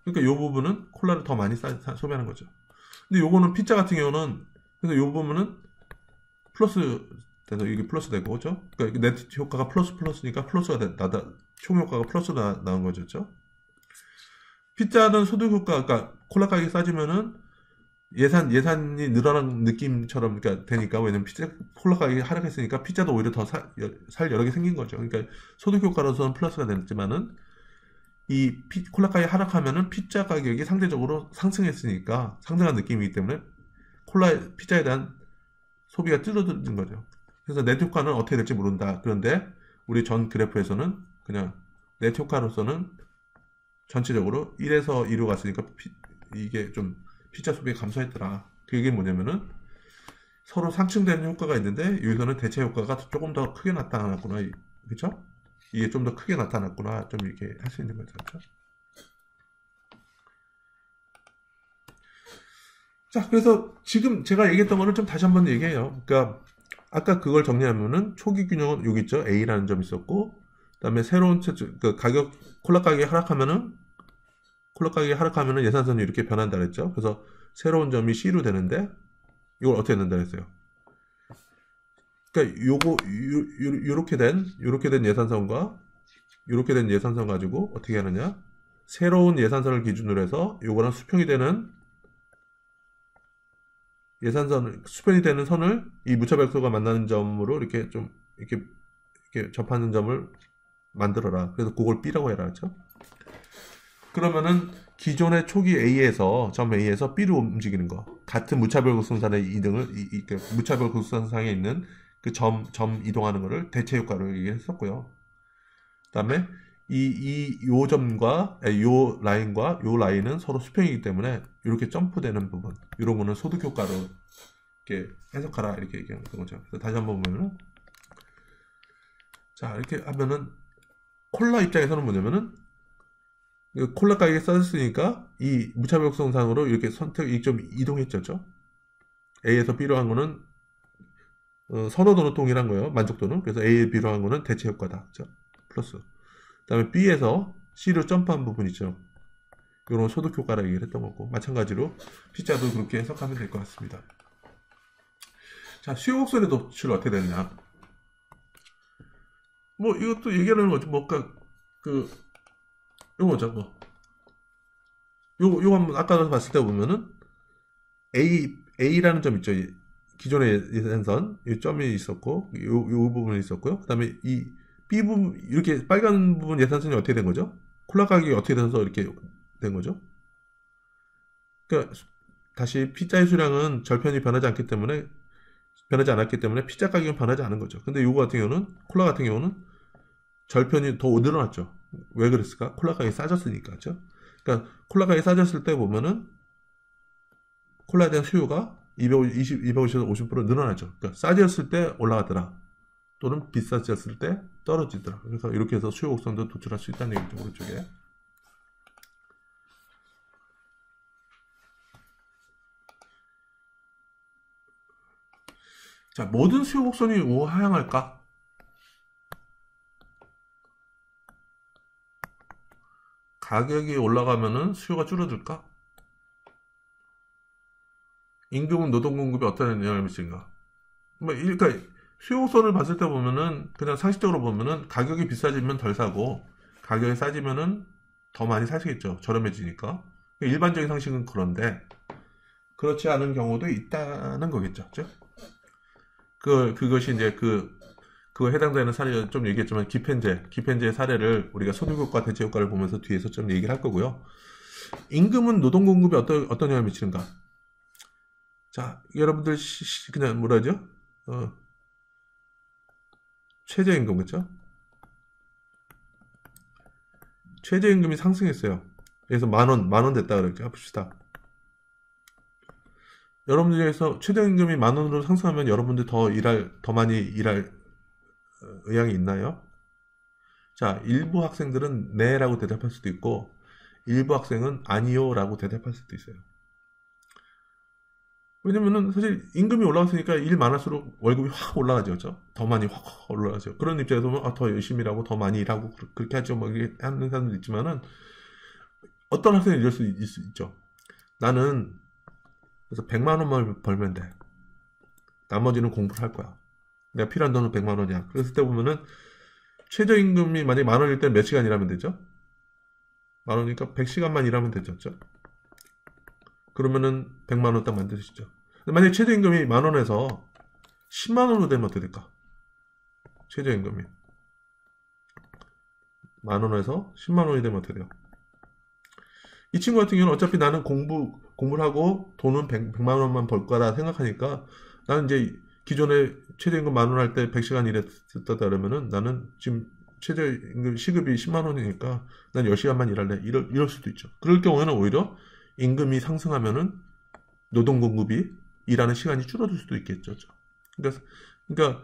그러니까 이 부분은 콜라를 더 많이 소비하는 거죠. 근데 요거는 피자 같은 경우는, 그래서 요 부분은 플러스 돼서 이게 플러스 되고, 그죠? 그러니까 네트 효과가 플러스니까 플러스가 나다, 총 효과가 플러스 나온 거죠, 그죠? 피자는 소득 효과, 그러니까 콜라 가격이 싸지면은 예산이 늘어난 느낌처럼 그러니까 되니까, 왜냐면 피자 콜라 가격이 하락했으니까 피자도 오히려 더 살 여러 개 생긴 거죠. 그러니까 소득 효과로서는 플러스가 됐지만은 이 콜라 가격이 하락하면은 피자 가격이 상대적으로 상승했으니까 상승한 느낌이기 때문에 피자에 대한 소비가 줄어드는 거죠. 그래서 네트 효과는 어떻게 될지 모른다. 그런데 우리 전 그래프에서는 그냥 네트 효과로서는 전체적으로 1에서 2로 갔으니까 이게 좀 피자 소비가 감소했더라. 그 얘기는 뭐냐면은 서로 상충되는 효과가 있는데 여기서는 대체 효과가 조금 더 크게 나타났구나. 그렇죠? 이게 좀 더 크게 나타났구나. 좀 이렇게 할 수 있는 거죠. 그렇죠? 자, 그래서 지금 제가 얘기했던 거를 좀 다시 한번 얘기해요. 그러니까 아까 그걸 정리하면은 초기 균형은 여기 있죠. A라는 점이 있었고, 그다음에 새로운 그 가격 콜라 가격이 하락하면은 예산선이 이렇게 변한다 그랬죠. 그래서 새로운 점이 C로 되는데 이걸 어떻게 된다 그랬어요. 그러니까 요렇게 된 예산선과 요렇게 된 예산선 가지고 어떻게 하느냐? 새로운 예산선을 기준으로 해서 요거랑 수평이 되는 선을 이 무차별소가 만나는 점으로 이렇게 좀 이렇게 접하는 점을 만들어라. 그래서 그걸 B라고 해라. 그렇죠? 그러면은 기존의 초기 점 A에서 B로 움직이는 거. 같은 무차별 곡선상의 이등을 무차별 곡선상에 있는 그 점 이동하는 거를 대체 효과로 얘기했었고요. 그다음에 요 점과 요 라인은 서로 수평이기 때문에 이렇게 점프되는 부분, 이런 거는 소득 효과로 이렇게 해석하라 이렇게 얘기하는 거죠. 그래서 다시 한번 보면은, 자 이렇게 하면은 콜라 입장에서는 뭐냐면은 콜라 가격이 싸졌으니까 이 무차별성상으로 이렇게 선택이 좀 이동했죠. A에서 B로 한 거는 선호도는 동일한 거예요. 만족도는. 그래서 A에 B로 한 거는 대체 효과다. 그렇죠? 플러스. 그 다음에 B에서 C로 점프한 부분 있죠. 이런 소득 효과라고 얘기를 했던 거고, 마찬가지로 피자도 그렇게 해석하면 될 것 같습니다. 자, 수요 곡선의 도출 어떻게 되느냐? 뭐 이것도 얘기하는 거죠. 요거죠. 요거 한번 아까 봤을 때 보면은 A라는 점 있죠. 기존의 예산선 이 점이 있었고 요 부분이 있었고요. 그다음에 이 B 부분 이렇게 빨간 부분 예산선이 어떻게 된 거죠? 콜라 가격이 어떻게 돼서 이렇게 된 거죠? 그러니까 다시 피자의 수량은 절편이 변하지 않았기 때문에 피자 가격은 변하지 않은 거죠. 근데 요거 같은 경우는 콜라 같은 경우는 절편이 더 늘어났죠. 왜 그랬을까? 콜라 가격이 싸졌으니까. 그렇죠? 그러니까 콜라 가격이 싸졌을 때 보면은 콜라에 대한 수요가 250에서 50% 늘어나죠. 그러니까 싸졌을 때 올라가더라. 또는 비싸졌을 때 떨어지더라. 그래서 이렇게 해서 수요 곡선도 도출할 수 있다는 얘기죠. 오른쪽에. 자, 모든 수요 곡선이 우하향할까? 가격이 올라가면은 수요가 줄어들까? 임금은 노동 공급에 어떤 영향을 미치는가? 그러니까 수요 곡선을 봤을 때 보면은 그냥 상식적으로 보면은 가격이 비싸지면 덜 사고 가격이 싸지면은 더 많이 사시겠죠. 저렴해지니까. 일반적인 상식은 그런데 그렇지 않은 경우도 있다는 거겠죠. 그렇죠? 그것이 이제 그거 해당되는 사례 좀 얘기했지만 기펜제의 사례를 우리가 소득효과 대체 효과를 보면서 뒤에서 좀 얘기를 할 거고요. 임금은 노동 공급에 어떤 영향을 미치는가? 자, 여러분들 그냥 뭐라 하죠? 최저임금 그렇죠? 최저임금이 상승했어요. 그래서 만 원 됐다 그렇게 합시다. 여러분들 중에서 최저임금이 만 원으로 상승하면 여러분들 더 많이 일할 의향이 있나요? 자, 일부 학생들은 네라고 대답할 수도 있고 일부 학생은 아니요 라고 대답할 수도 있어요. 왜냐면은 사실 임금이 올라갔으니까 일 많을수록 월급이 확 올라가죠. 그렇죠? 더 많이 확 올라가죠. 그런 입장에서 보면 더 열심히 일하고 더 많이 일하고 그렇게 하죠. 뭐 하는 사람도 있지만은 어떤 학생은 이럴 수 있죠. 나는 그래서 100만 원만 벌면 돼. 나머지는 공부를 할 거야. 내가 필요한 돈은 100만 원이야. 그랬을 때 보면은 최저임금이 만약에 만 원일 때 몇 시간 일하면 되죠? 만 원이니까 100시간만 일하면 되죠. 그러면은 100만 원 딱 만드시죠. 만약에 최저임금이 만 원에서 10만 원으로 되면 어떻게 될까? 최저임금이 만 원에서 10만 원이 되면 어떻게 돼요? 이 친구 같은 경우는 어차피 나는 공부를 하고 돈은 100만 원만 벌 거라 생각하니까 나는 이제 기존에 최저임금 만 원 할 때 100시간 일했다 그러면은 나는 지금 최저임금 시급이 10만 원이니까 난 10시간만 일할래. 이럴 수도 있죠. 그럴 경우에는 오히려 임금이 상승하면은 노동 공급이 일하는 시간이 줄어들 수도 있겠죠. 그러니까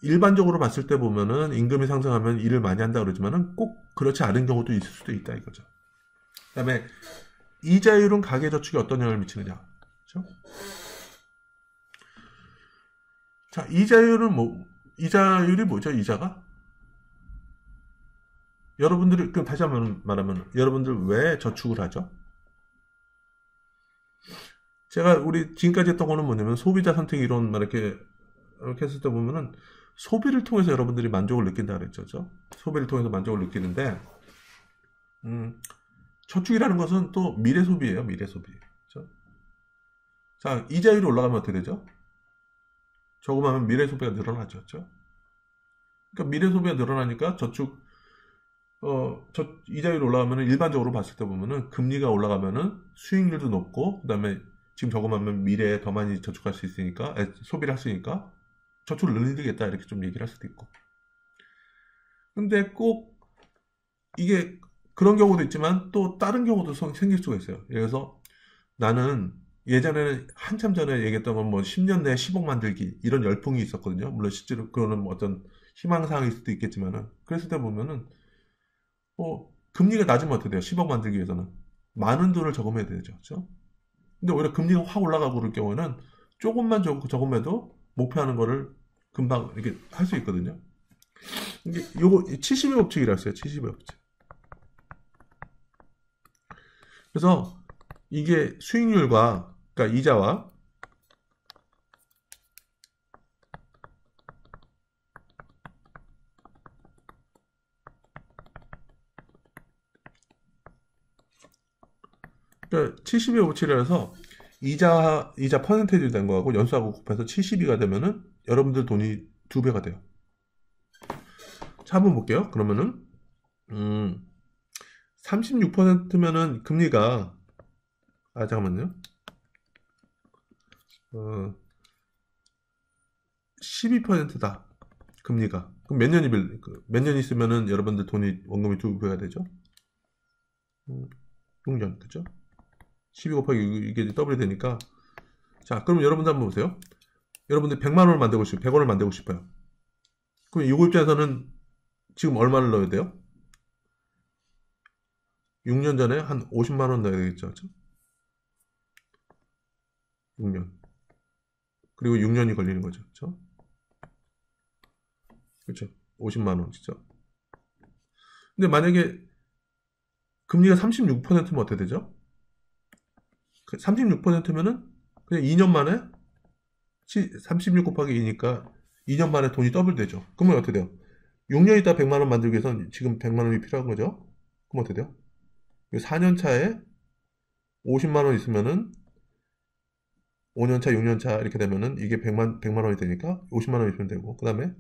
일반적으로 봤을 때 보면은 임금이 상승하면 일을 많이 한다 그러지만은 꼭 그렇지 않은 경우도 있을 수도 있다 이거죠. 그다음에 이자율은 가계저축에 어떤 영향을 미치느냐. 그렇죠? 자, 이자율이 뭐죠? 이자가? 여러분들이, 그럼 다시 한번 말하면, 여러분들 왜 저축을 하죠? 우리 지금까지 했던 거는 뭐냐면, 소비자 선택 이론, 이렇게 했을 때 보면은, 소비를 통해서 여러분들이 만족을 느낀다 그랬죠. 소비를 통해서 만족을 느끼는데, 저축이라는 것은 또 미래 소비예요, 미래 소비. 그렇죠? 자, 이자율이 올라가면 어떻게 되죠? 저금하면 미래 소비가 늘어나죠. 그렇죠? 그러니까 미래 소비가 늘어나니까 이자율이 올라가면은 일반적으로 봤을 때 보면은 금리가 올라가면은 수익률도 높고, 그 다음에 지금 저금하면 미래에 더 많이 저축할 수 있으니까, 소비를 할 수 있으니까 저축을 늘리겠다 이렇게 좀 얘기를 할 수도 있고. 근데 꼭 이게 그런 경우도 있지만 또 다른 경우도 생길 수가 있어요. 예를 들어서 나는 예전에는 한참 전에 얘기했던 건 뭐 10년 내에 10억 만들기 이런 열풍이 있었거든요. 물론 실제로 그거는 뭐 어떤 희망사항일 수도 있겠지만은 그랬을 때 보면은 금리가 낮으면 어떻게 돼요? 10억 만들기 위해서는 많은 돈을 저금해야 되죠. 그렇죠? 근데 오히려 금리가 확 올라가고 그럴 경우는 조금만 저금해도 목표하는 거를 금방 이렇게 할 수 있거든요. 이게 요거 70의 법칙이라 했어요. 70의 법칙. 그래서 이게 수익률과, 그러니까 이자와 그러니까 70의 법칙이라서 이자 퍼센테이지 된 거하고 연수하고 곱해서 72가 되면은 여러분들 돈이 2배가 돼요. 자, 한번 볼게요. 그러면은 36%면은 금리가 잠깐만요. 12%다. 금리가. 그럼 몇 년 있으면은 여러분들 원금이 2배가 되죠? 6년, 그죠? 12 곱하기 이게 더블이 되니까. 자, 그럼 여러분들 한번 보세요. 여러분들 100만 원을 100원을 만들고 싶어요. 그럼 요거 입장에서는 지금 얼마를 넣어야 돼요? 6년 전에 한 50만 원 넣어야 되겠죠, 그렇죠? 6년. 그리고 6년이 걸리는 거죠, 그렇죠? 그렇죠? 50만 원이죠. 근데 만약에 금리가 36%면 어떻게 되죠? 36%면은 그냥 2년 만에 36 곱하기 2니까 2년 만에 돈이 더블 되죠. 그러면 어떻게 돼요? 6년 있다 100만 원 만들기 위해서 지금 100만 원이 필요한 거죠. 그럼 어떻게 돼요? 4년 차에 50만 원 있으면은 5년 차, 6년 차 이렇게 되면은 이게 100만 원이 되니까 50만 원 있으면 되고, 그 다음에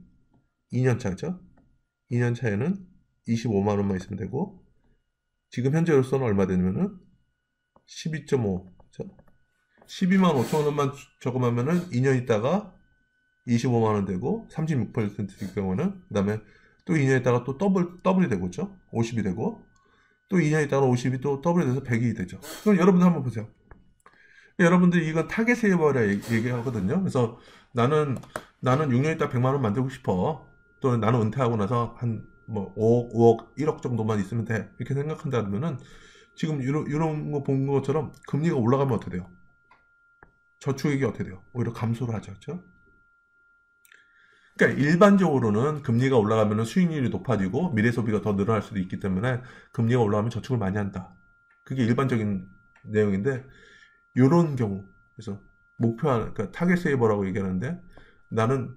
2년 차죠. 2년 차에는 25만 원만 있으면 되고, 지금 현재로서는 얼마 되냐면은 12.5, 그렇죠? 12만 5천 원만 저금하면은 2년 있다가 25만 원 되고, 36%일 경우는, 그 다음에 또 2년 있다가 또 더블이 되고, 그렇죠? 50이 되고, 또 2년 있다가 50이 또 더블이 돼서 100이 되죠. 그럼 여러분들 한번 보세요. 여러분들이 이건 타겟 세이버라 얘기하거든요. 그래서 나는 6년 있다 100만 원 만들고 싶어. 또는 나는 은퇴하고 나서 한 뭐 5억, 5억, 1억 정도만 있으면 돼. 이렇게 생각한다면은 지금 이런 거 본 것처럼 금리가 올라가면 어떻게 돼요? 저축액이 어떻게 돼요? 오히려 감소를 하죠. 그렇죠? 그러니까 일반적으로는 금리가 올라가면 수익률이 높아지고 미래 소비가 더 늘어날 수도 있기 때문에 금리가 올라가면 저축을 많이 한다. 그게 일반적인 내용인데 요런 경우. 그래서 그러니까 타겟 세이버라고 얘기하는데 나는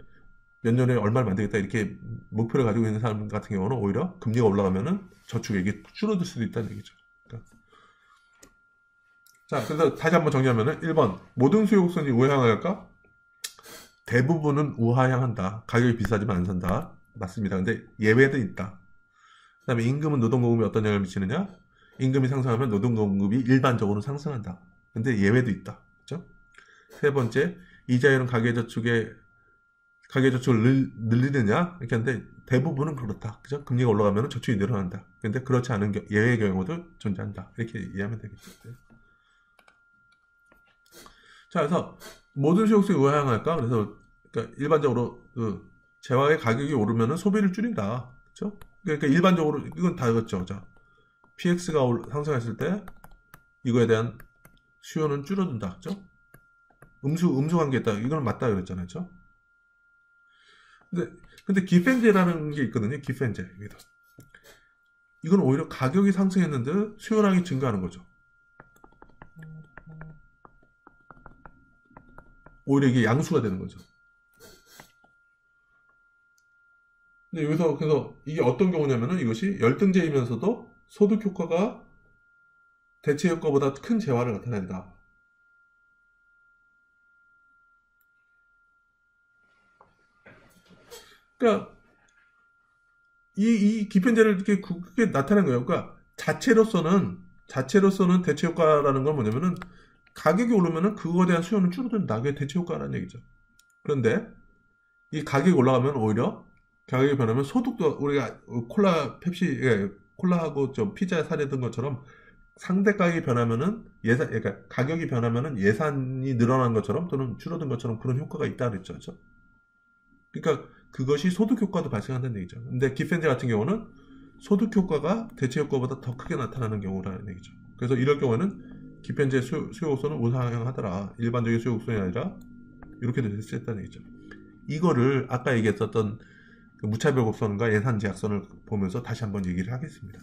몇 년에 얼마를 만들겠다 이렇게 목표를 가지고 있는 사람 같은 경우는 오히려 금리가 올라가면은 저축액이 줄어들 수도 있다는 얘기죠. 그러니까. 자, 그래서 다시 한번 정리하면은 1번 모든 수요 곡선이 우하향할까? 대부분은 우하향한다. 가격이 비싸지만 안 산다. 맞습니다. 근데 예외도 있다. 그 다음에 임금은 노동공급에 어떤 영향을 미치느냐? 임금이 상승하면 노동공급이 일반적으로 상승한다. 근데 예외도 있다. 그렇죠? 세 번째, 이자율은 가계저축을 늘리느냐? 이렇게 하는데 대부분은 그렇다. 그죠? 금리가 올라가면 저축이 늘어난다. 근데 그렇지 않은 예외의 경우도 존재한다. 이렇게 이해하면 되겠죠. 자, 그래서 모든 수요국수에 우하향할까? 그래서 그러니까 일반적으로 그 재화의 가격이 오르면은 소비를 줄인다. 그렇죠? 그러니까 일반적으로 이건 다 그렇죠. 자, PX가 상승했을 때 이거에 대한 수요는 줄어든다. 그렇죠? 음수 관계 있다. 이건 맞다 그랬잖아요. 그렇죠? 근데 기펜제라는 게 있거든요. 기펜제. 이건 오히려 가격이 상승했는데 수요량이 증가하는 거죠. 오히려 이게 양수가 되는 거죠. 근데 여기서 그래서 이게 어떤 경우냐면은 이것이 열등제이면서도 소득 효과가 대체 효과보다 큰 재화를 나타낸다. 그러니까 이 기편제를 이렇게 그게 나타낸 거예요. 그러니까 자체로서는 대체 효과라는 건 뭐냐면은 가격이 오르면은 그거에 대한 수요는 줄어든다. 그게 대체 효과라는 얘기죠. 그런데 이 가격이 올라가면 오히려 가격이 변하면 소득도 우리가 콜라하고 좀 피자 사례던 것처럼 상대 가격이 변하면은 그러니까 가격이 변하면은 예산이 늘어난 것처럼 또는 줄어든 것처럼 그런 효과가 있다 그랬죠. 그렇죠? 그러니까 그것이 소득 효과도 발생한다는 얘기죠. 근데 기펜제 같은 경우는 소득 효과가 대체 효과보다 더 크게 나타나는 경우라는 얘기죠. 그래서 이럴 경우에는 기펜제 수요 곡선은 우상향하더라. 일반적인 수요 곡선이 아니라 이렇게 될 수 있다는 얘기죠. 이거를 아까 얘기했었던 그 무차별 곡선과 예산 제약선을 보면서 다시 한번 얘기를 하겠습니다.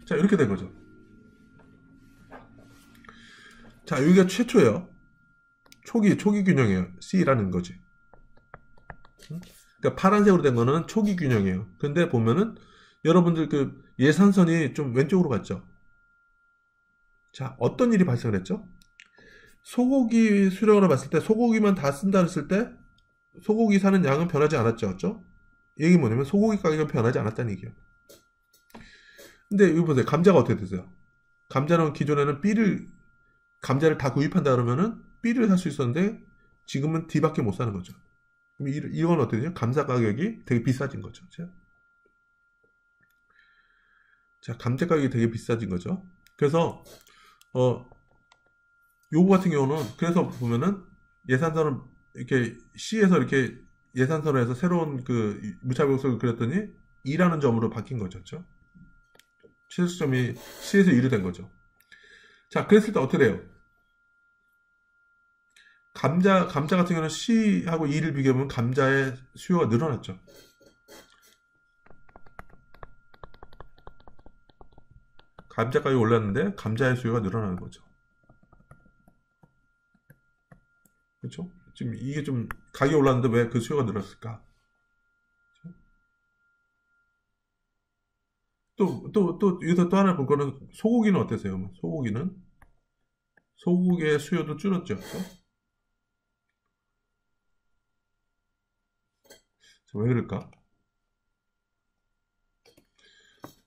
자, 이렇게 된 거죠. 자, 여기가 최초예요. 초기 균형이에요. C라는 거지. 그러니까 파란색으로 된 거는 초기 균형이에요. 근데 보면은 여러분들 그 예산선이 좀 왼쪽으로 갔죠. 자, 어떤 일이 발생을 했죠? 소고기 수령으로 봤을 때 소고기만 다 쓴다 했을 때 소고기 사는 양은 변하지 않았죠. 그렇죠? 이게 뭐냐면 소고기 가격은 변하지 않았다는 얘기예요. 근데 여기 보세요. 감자가 어떻게 되세요? 감자는 기존에는 감자를 다 구입한다 그러면은 B를 살 수 있었는데 지금은 D밖에 못 사는 거죠. 그럼 이건 어떻게 되죠? 감자 가격이 되게 비싸진 거죠. 그렇죠? 자, 감자 가격이 되게 비싸진 거죠. 그래서 요거 같은 경우는 그래서 보면은 예산선을 이렇게 C에서 이렇게 예산선을 해서 새로운 그 무차별곡선을 그렸더니 2라는 점으로 바뀐 거죠. 그렇죠? 최소점이 C에서 2로 된 거죠. 자, 그랬을 때 어떻게 돼요? 감자 같은 경우는 C하고 2를 비교하면 감자의 수요가 늘어났죠. 감자 가격이 올랐는데 감자의 수요가 늘어나는 거죠. 그렇죠? 지금 이게 좀 가격이 올랐는데 왜 그 수요가 늘었을까? 여기서 또 하나 볼 거는 소고기는 어떠세요? 소고기의 수요도 줄었죠. 그렇죠? 왜 그럴까?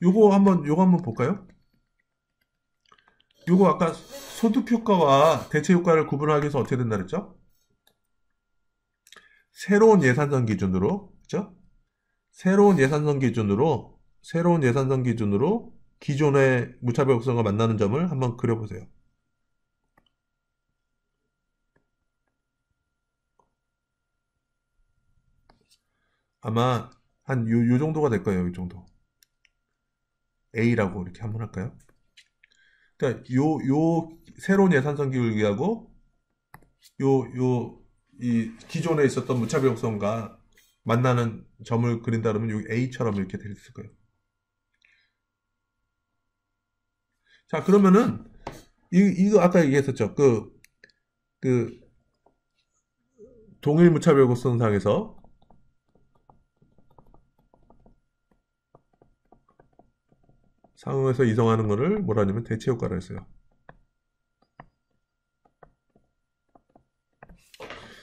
요거 한번 볼까요? 요거 아까 소득 효과와 대체 효과를 구분하기 위해서 어떻게 된다 그랬죠? 새로운 예산선 기준으로, 그죠? 새로운 예산선 기준으로 기존의 무차별 곡선과 만나는 점을 한번 그려보세요. 아마 한 요 정도가 될 거예요. 이 정도. A라고 이렇게 한번 할까요? 그러니까 요 새로운 예산선 기울기하고 이 기존에 있었던 무차별 곡선과 만나는 점을 그린다 그러면 여기 A처럼 이렇게 될 거예요. 자, 그러면은 이거 아까 얘기했었죠. 그 동일 무차별 곡선상에서 상응에서 이동하는 거를 뭐라 하냐면 대체 효과라 했어요.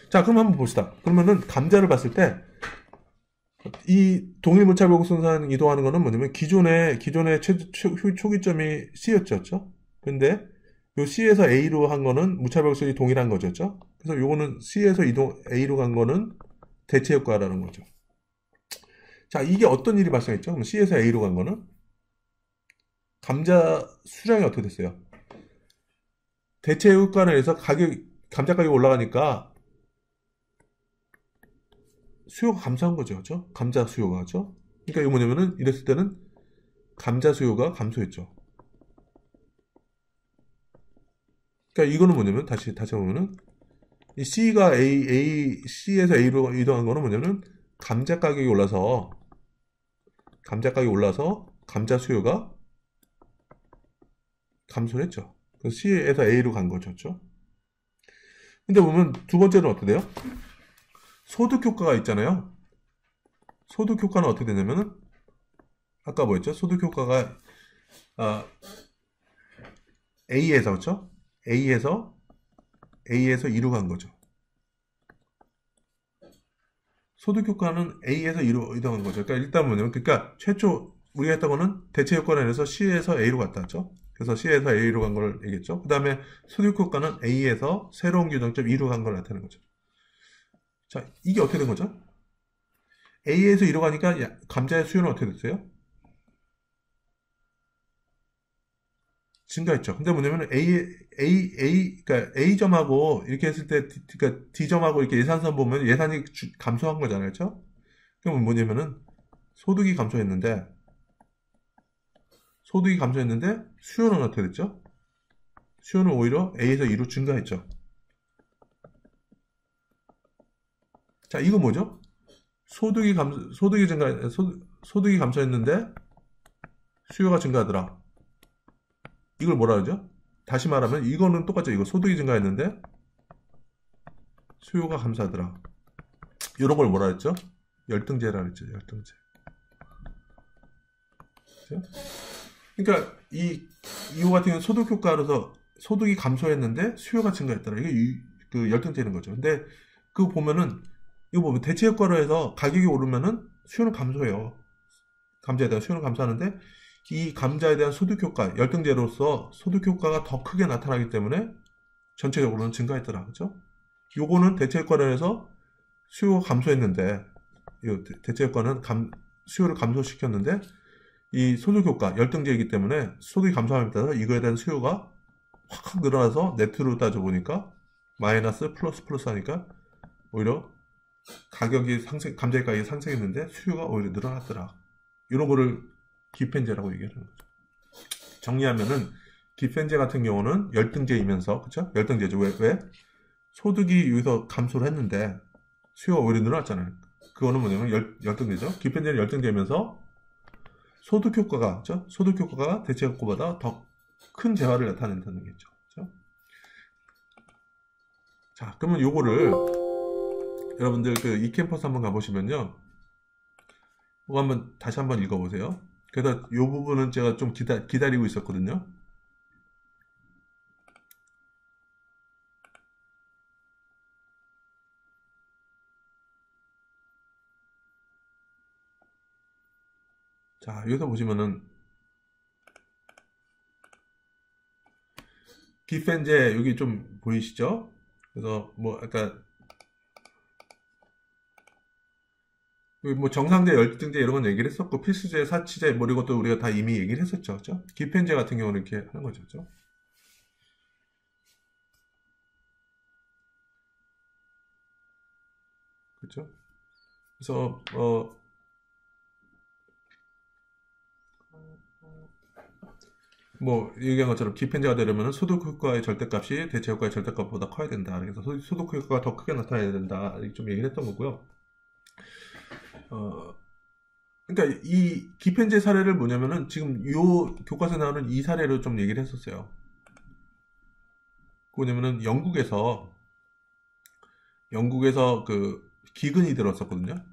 자, 그럼 한번 봅시다. 그러면은 감자를 봤을 때 이 동일 무차별 곡선상 이동하는 거는 뭐냐면 기존의 초기점이 C였죠. 그렇죠? 근데 요 C에서 A로 한 거는 무차별 곡선이 동일한 거죠. 그렇죠? 그래서 요거는 C에서 A로 간 거는 대체 효과라는 거죠. 자, 이게 어떤 일이 발생했죠? 그럼 C에서 A로 간 거는 감자 수량이 어떻게 됐어요? 대체 효과를 해서 감자 가격이 올라가니까 수요가 감소한 거죠. 그죠? 감자 수요가. 그죠? 그러니까 이거 뭐냐면은 이랬을 때는 감자 수요가 감소했죠. 그러니까 이거는 뭐냐면 다시 보면은 이 C에서 A로 이동한 거는 뭐냐면 감자 가격이 올라서 감자 수요가 감소를 했죠. 그래서 C에서 A로 간 거죠. 그렇죠? 근데 보면 두 번째는 어떻게 돼요? 소득 효과가 있잖아요. 소득 효과는 어떻게 되냐면은 아까 뭐였죠? 소득 효과가 아, A에서 그렇죠? A에서 2로 간 거죠. 소득 효과는 A에서 2로 이동한 거죠. 그러니까 일단 뭐냐면 그러니까 최초 우리가 했던 거는 대체 효과를 내서 C에서 A로 갔다 왔죠. 그래서 C에서 A로 간 걸 얘기했죠. 그 다음에 소득 효과는 A에서 새로운 규정점 2로 간 걸 나타내는 거죠. 자, 이게 어떻게 된 거죠? A에서 2로 가니까 감자의 수요는 어떻게 됐어요? 증가했죠. 근데 뭐냐면 그러니까 A점하고 이렇게 했을 때, 그러니까 D점하고 이렇게 예산선 보면 예산이 감소한 거잖아요. 그렇죠? 그럼 뭐냐면은 소득이 감소했는데 수요는 어떻게 됐죠? 수요는 오히려 A에서 2로 증가했죠. 자, 이거 뭐죠? 소득이 감소했는데 수요가 증가하더라. 이걸 뭐라 그러죠? 다시 말하면 이거는 똑같죠. 이거 소득이 증가했는데 수요가 감소하더라. 이런 걸 뭐라 했죠? 열등제라 그랬죠. 열등제. 그렇죠? 그러니까 이거 같은 경우는 소득 효과로서 소득이 감소했는데 수요가 증가했더라. 이게 그 열등제는 거죠. 근데 그거 보면은 이거 보면 대체 효과로 해서 가격이 오르면은 수요는 감소해요. 감자에 대한 수요는 감소하는데 이 감자에 대한 소득 효과, 열등제로서 소득 효과가 더 크게 나타나기 때문에 전체적으로는 증가했더라. 그죠? 요거는 대체 효과로 해서 수요가 감소했는데 이 대체 효과는 수요를 감소시켰는데 이 소득 효과, 열등제이기 때문에 소득이 감소함에 따라서 이거에 대한 수요가 확 늘어나서 네트로 따져보니까 마이너스 플러스 하니까 오히려 감자 가격이 상승했는데 수요가 오히려 늘어났더라. 이런 거를 기펜제라고 얘기하는 거죠. 정리하면은 기펜제 같은 경우는 열등제이면서 그쵸? 열등제죠. 왜? 소득이 여기서 감소를 했는데 수요가 오히려 늘어났잖아요. 그거는 뭐냐면 열등제죠. 기펜제는 열등제면서 소득 효과가 그쵸? 소득 효과가 대체 효과보다 더 큰 재화를 나타낸다는 얘기죠. 그쵸? 자, 그러면 요거를 여러분들 그 이캠퍼스 한번 가보시면요. 이거 다시 한번 읽어보세요. 그래서 이 부분은 제가 좀 기다리고 있었거든요. 자, 여기서 보시면은 기펜제 여기 좀 보이시죠? 그래서 뭐 아까 뭐 정상제, 열등제 이런 건 얘기를 했었고 필수제, 사치제 뭐 이것도 우리가 다 이미 얘기를 했었죠. 그렇죠? 기펜제 같은 경우는 이렇게 하는 거죠. 그렇죠? 그렇죠? 그래서 뭐 얘기한 것처럼 기펜제가 되려면 소득 효과의 절대값이 대체 효과의 절대값보다 커야 된다. 그래서 소득 효과가 더 크게 나타나야 된다. 이렇게 좀 얘기를 했던 거고요. 그러니까 이 기펜제 사례를 뭐냐면은 지금 요 교과서에 나오는 이 사례로 좀 얘기를 했었어요. 뭐냐면은 영국에서 그 기근이 들었었거든요.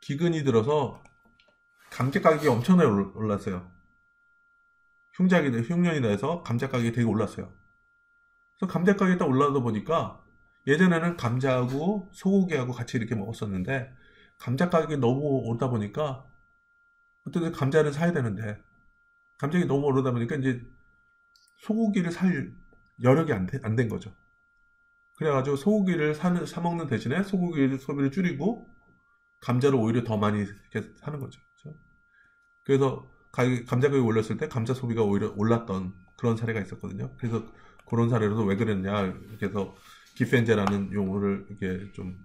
기근이 들어서 감자 가격이 엄청나게 올랐어요. 흉년이 나서 감자 가격이 되게 올랐어요. 그래서 감자 가격이 딱 올라다 보니까 예전에는 감자하고 소고기하고 같이 이렇게 먹었었는데 감자 가격이 너무 오르다 보니까 어쨌든 감자를 사야 되는데 감자가 너무 오르다 보니까 이제 소고기를 살 여력이 안 된 거죠. 그래가지고 소고기를 사 먹는 대신에 소고기 소비를 줄이고 감자를 오히려 더 많이 이렇게 사는 거죠. 그렇죠? 그래서 감자 가격이 올랐을 때 감자 소비가 오히려 올랐던 그런 사례가 있었거든요. 그래서 그런 사례로서 왜 그랬냐 이렇게 해서 기펜제라는 용어를 이렇게 좀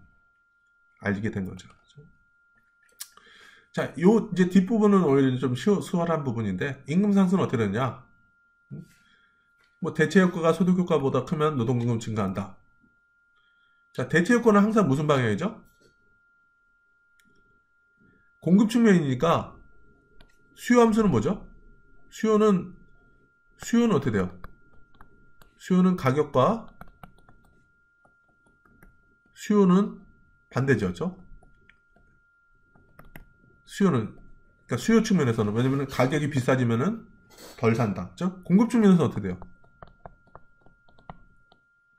알게 된 거죠. 그렇죠? 자, 요 이제 뒷부분은 오히려 좀 수월한 부분인데 임금 상승은 어떻게 되냐? 뭐 대체 효과가 소득 효과보다 크면 노동금은 증가한다. 자, 대체 효과는 항상 무슨 방향이죠? 공급 측면이니까 수요 함수는 뭐죠? 수요는 어떻게 돼요? 수요는 가격과 수요는 반대죠. 그렇죠? 수요는 그러니까 수요 측면에서는 왜냐면 가격이 비싸지면은 덜 산다. 그렇죠? 공급 측면에서는 어떻게 돼요?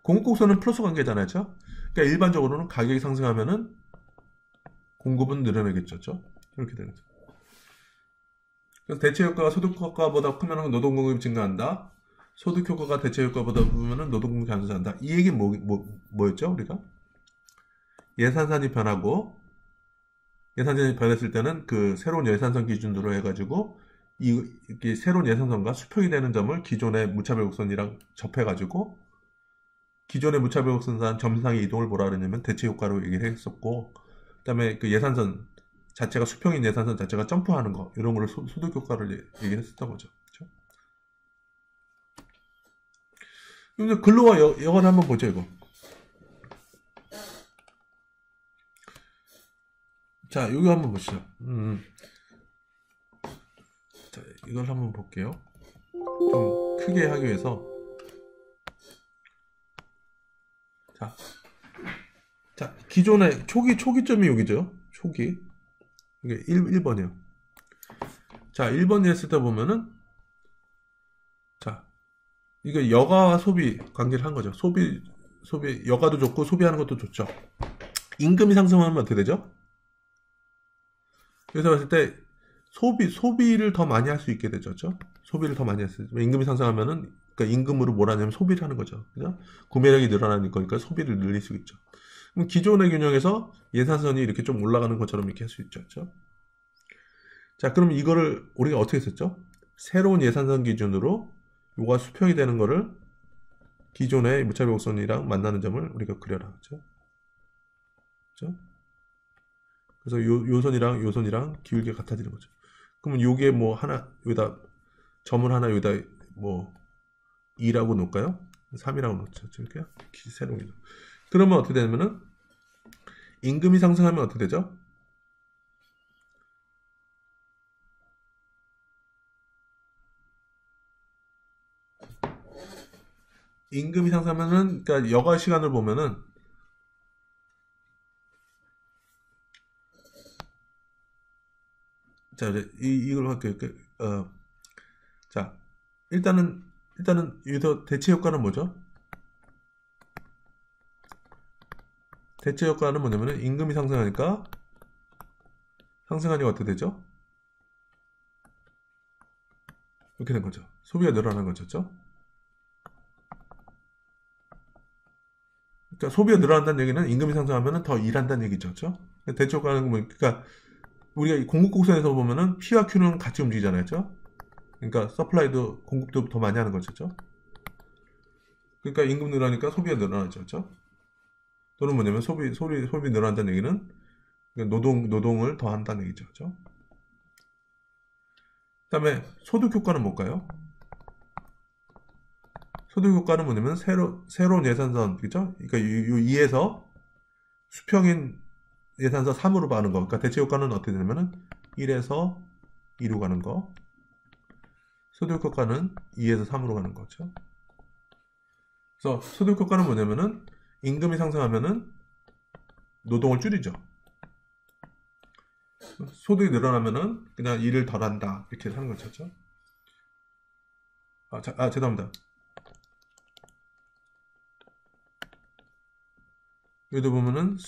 공급곡선은 플러스 관계잖아요. 그렇죠? 그러니까 일반적으로는 가격이 상승하면은 공급은 늘어나겠죠. 그렇죠? 이렇게 되는 거죠. 그래서 대체 효과가 소득 효과보다 크면 노동 공급이 증가한다. 소득 효과가 대체 효과보다 크면 노동 공급이 감소한다. 이 얘기는 뭐였죠? 우리가 예산산이 변하고 예산산이 변했을 때는 그 새로운 예산선 기준으로 해가지고 이렇게 새로운 예산선과 수평이 되는 점을 기존의 무차별 곡선이랑 접해가지고 기존의 무차별 곡선상 점상의 이동을 뭐라 그러냐면 대체 효과로 얘기를 했었고, 그다음에 그 예산선 자체가 수평인 예산선 자체가 점프하는 거 이런 거를 소득 효과를 얘기를 했었던 거죠. 그렇죠? 이제 근로와 여건 한번 보죠. 이거. 자, 여기 한번 보시죠. 자, 이걸 한번 볼게요. 좀 크게 하기 위해서. 자, 기존의 초기점이 여기죠. 초기. 이게 1번이요. 자, 1번이 했을 때 보면은, 자, 이거 여가와 소비 관계를 한 거죠. 여가도 좋고 소비하는 것도 좋죠. 임금이 상승하면 어떻게 되죠? 그래서 봤을 때 소비를 더 많이 할 수 있게 되죠. 그렇죠? 소비를 더 많이 할 수 있어요. 임금이 상승하면은, 그러니까 임금으로 뭘 하냐면 소비를 하는 거죠. 그죠? 구매력이 늘어나는 거니까 소비를 늘릴 수 있죠. 그럼 기존의 균형에서 예산선이 이렇게 좀 올라가는 것처럼 이렇게 할 수 있죠. 그렇죠? 자, 그럼 이거를 우리가 어떻게 했었죠? 새로운 예산선 기준으로 요가 수평이 되는 거를 기존의 무차별 곡선이랑 만나는 점을 우리가 그려라. 그렇죠? 그렇죠? 그래서 요 선이랑 기울기가 같아지는 거죠. 그러면 요게 뭐 하나 여기다 점을 하나 여기다 뭐 2라고 놓을까요? 3이라고 놓죠. 이렇게 새로운 기준. 그러면 어떻게 되냐면은 임금이 상승하면 어떻게 되죠? 임금이 상승하면은 그러니까 여가 시간을 보면은 자, 이걸 할게요. 자, 일단은 여기서 대체 효과는 뭐죠? 대체 효과는 뭐냐면은 임금이 상승하니까 어떻게 되죠? 이렇게 된 거죠. 소비가 늘어나는 거죠. 그렇죠? 그러니까 소비가 늘어난다는 얘기는 임금이 상승하면 더 일한다는 얘기죠. 그렇죠? 대체 효과는 뭐 그러니까 우리가 공급 곡선에서 보면은 P와 Q는 같이 움직이잖아요. 그렇죠? 그러니까 서플라이도 공급도 더 많이 하는 거죠. 그렇죠? 그러니까 임금 늘어나니까 소비가 늘어나죠. 그렇죠? 또는 뭐냐면 소비 늘어난다는 얘기는 노동을 더 한다는 얘기죠. 그렇죠? 그다음에 소득 효과는 뭘까요? 소득 효과는 뭐냐면 새로운 예산선, 그죠? 그러니까 요 2에서 수평인 예산선 3으로 가는 거. 그러니까 대체 효과는 어떻게 되냐면은 1에서 2로 가는 거. 소득 효과는 2에서 3으로 가는 거죠. 그래서 소득 효과는 뭐냐면은 임금이 상승하면은 노동을 줄이죠. 소득이 늘어나면은 그냥 일을 덜 한다. 이렇게 하는 거죠. 죄송합니다. 여기도 보면은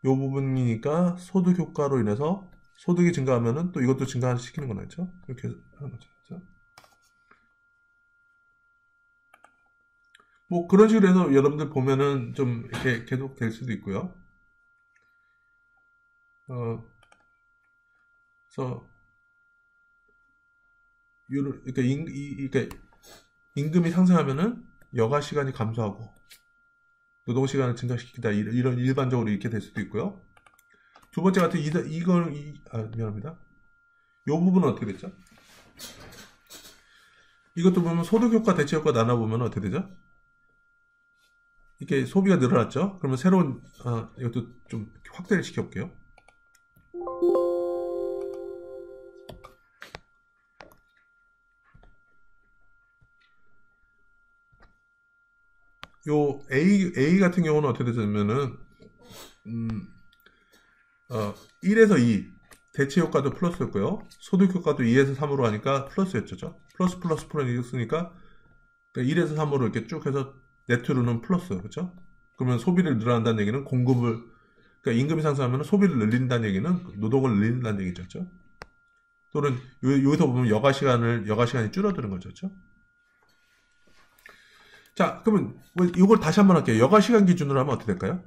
요 부분이니까 소득 효과로 인해서 소득이 증가하면은 또 이것도 증가시키는 거죠. 이렇게 하는 거죠. 그렇죠? 뭐 그런 식으로 해서 여러분들 보면은 좀 이렇게 계속 될 수도 있고요. 그래서 그러니까 임금이 상승하면은 여가 시간이 감소하고 노동 시간을 증가시키다 이런 일반적으로 이렇게 될 수도 있고요. 두 번째 같은 미안합니다. 이 부분은 어떻게 됐죠? 이것도 보면 소득 효과, 대체 효과 나눠보면 어떻게 되죠? 이렇게 소비가 늘어났죠? 그러면 새로운 이것도 좀 확대를 시켜볼게요. 요 A 같은 경우는 어떻게 되냐면은 1에서 2 대체 효과도 플러스였고요. 소득 효과도 2에서 3으로 하니까 플러스였죠. 플러스 플러스는 있으니까 1에서 3으로 이렇게 쭉 해서 네트로는 플러스, 그렇죠? 그러면 소비를 늘어난다는 얘기는 공급을, 그러니까 임금이 상승하면 소비를 늘린다는 얘기는 노동을 늘린다는 얘기죠. 그렇죠? 또는 여기서 보면 여가 시간이 줄어드는 거죠. 그렇죠? 자, 그러면 이걸 다시 한번 할게요. 여가 시간 기준으로 하면 어떻게 될까요?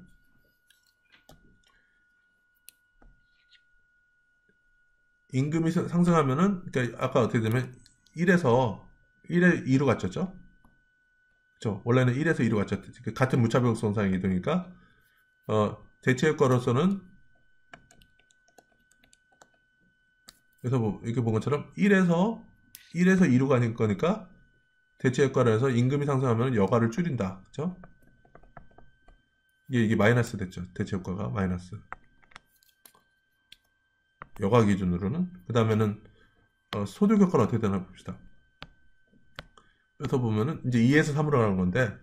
임금이 상승하면은, 그러니까 아까 어떻게 되면 1에서 2로 갔죠. 그렇죠? 원래는 1에서 2로 갔죠. 같은 무차별성상의 이동이니까 대체 효과로서는 그래서 뭐 이렇게 본 것처럼 1에서 2로 가는 거니까 대체 효과로 해서 임금이 상승하면 여가를 줄인다. 그렇죠? 이게 마이너스 됐죠. 대체 효과가 마이너스. 여가 기준으로는. 그 다음에는 소득 효과는 어떻게 되나 봅시다. 여기서 보면은 이제 2에서 3으로 가는 건데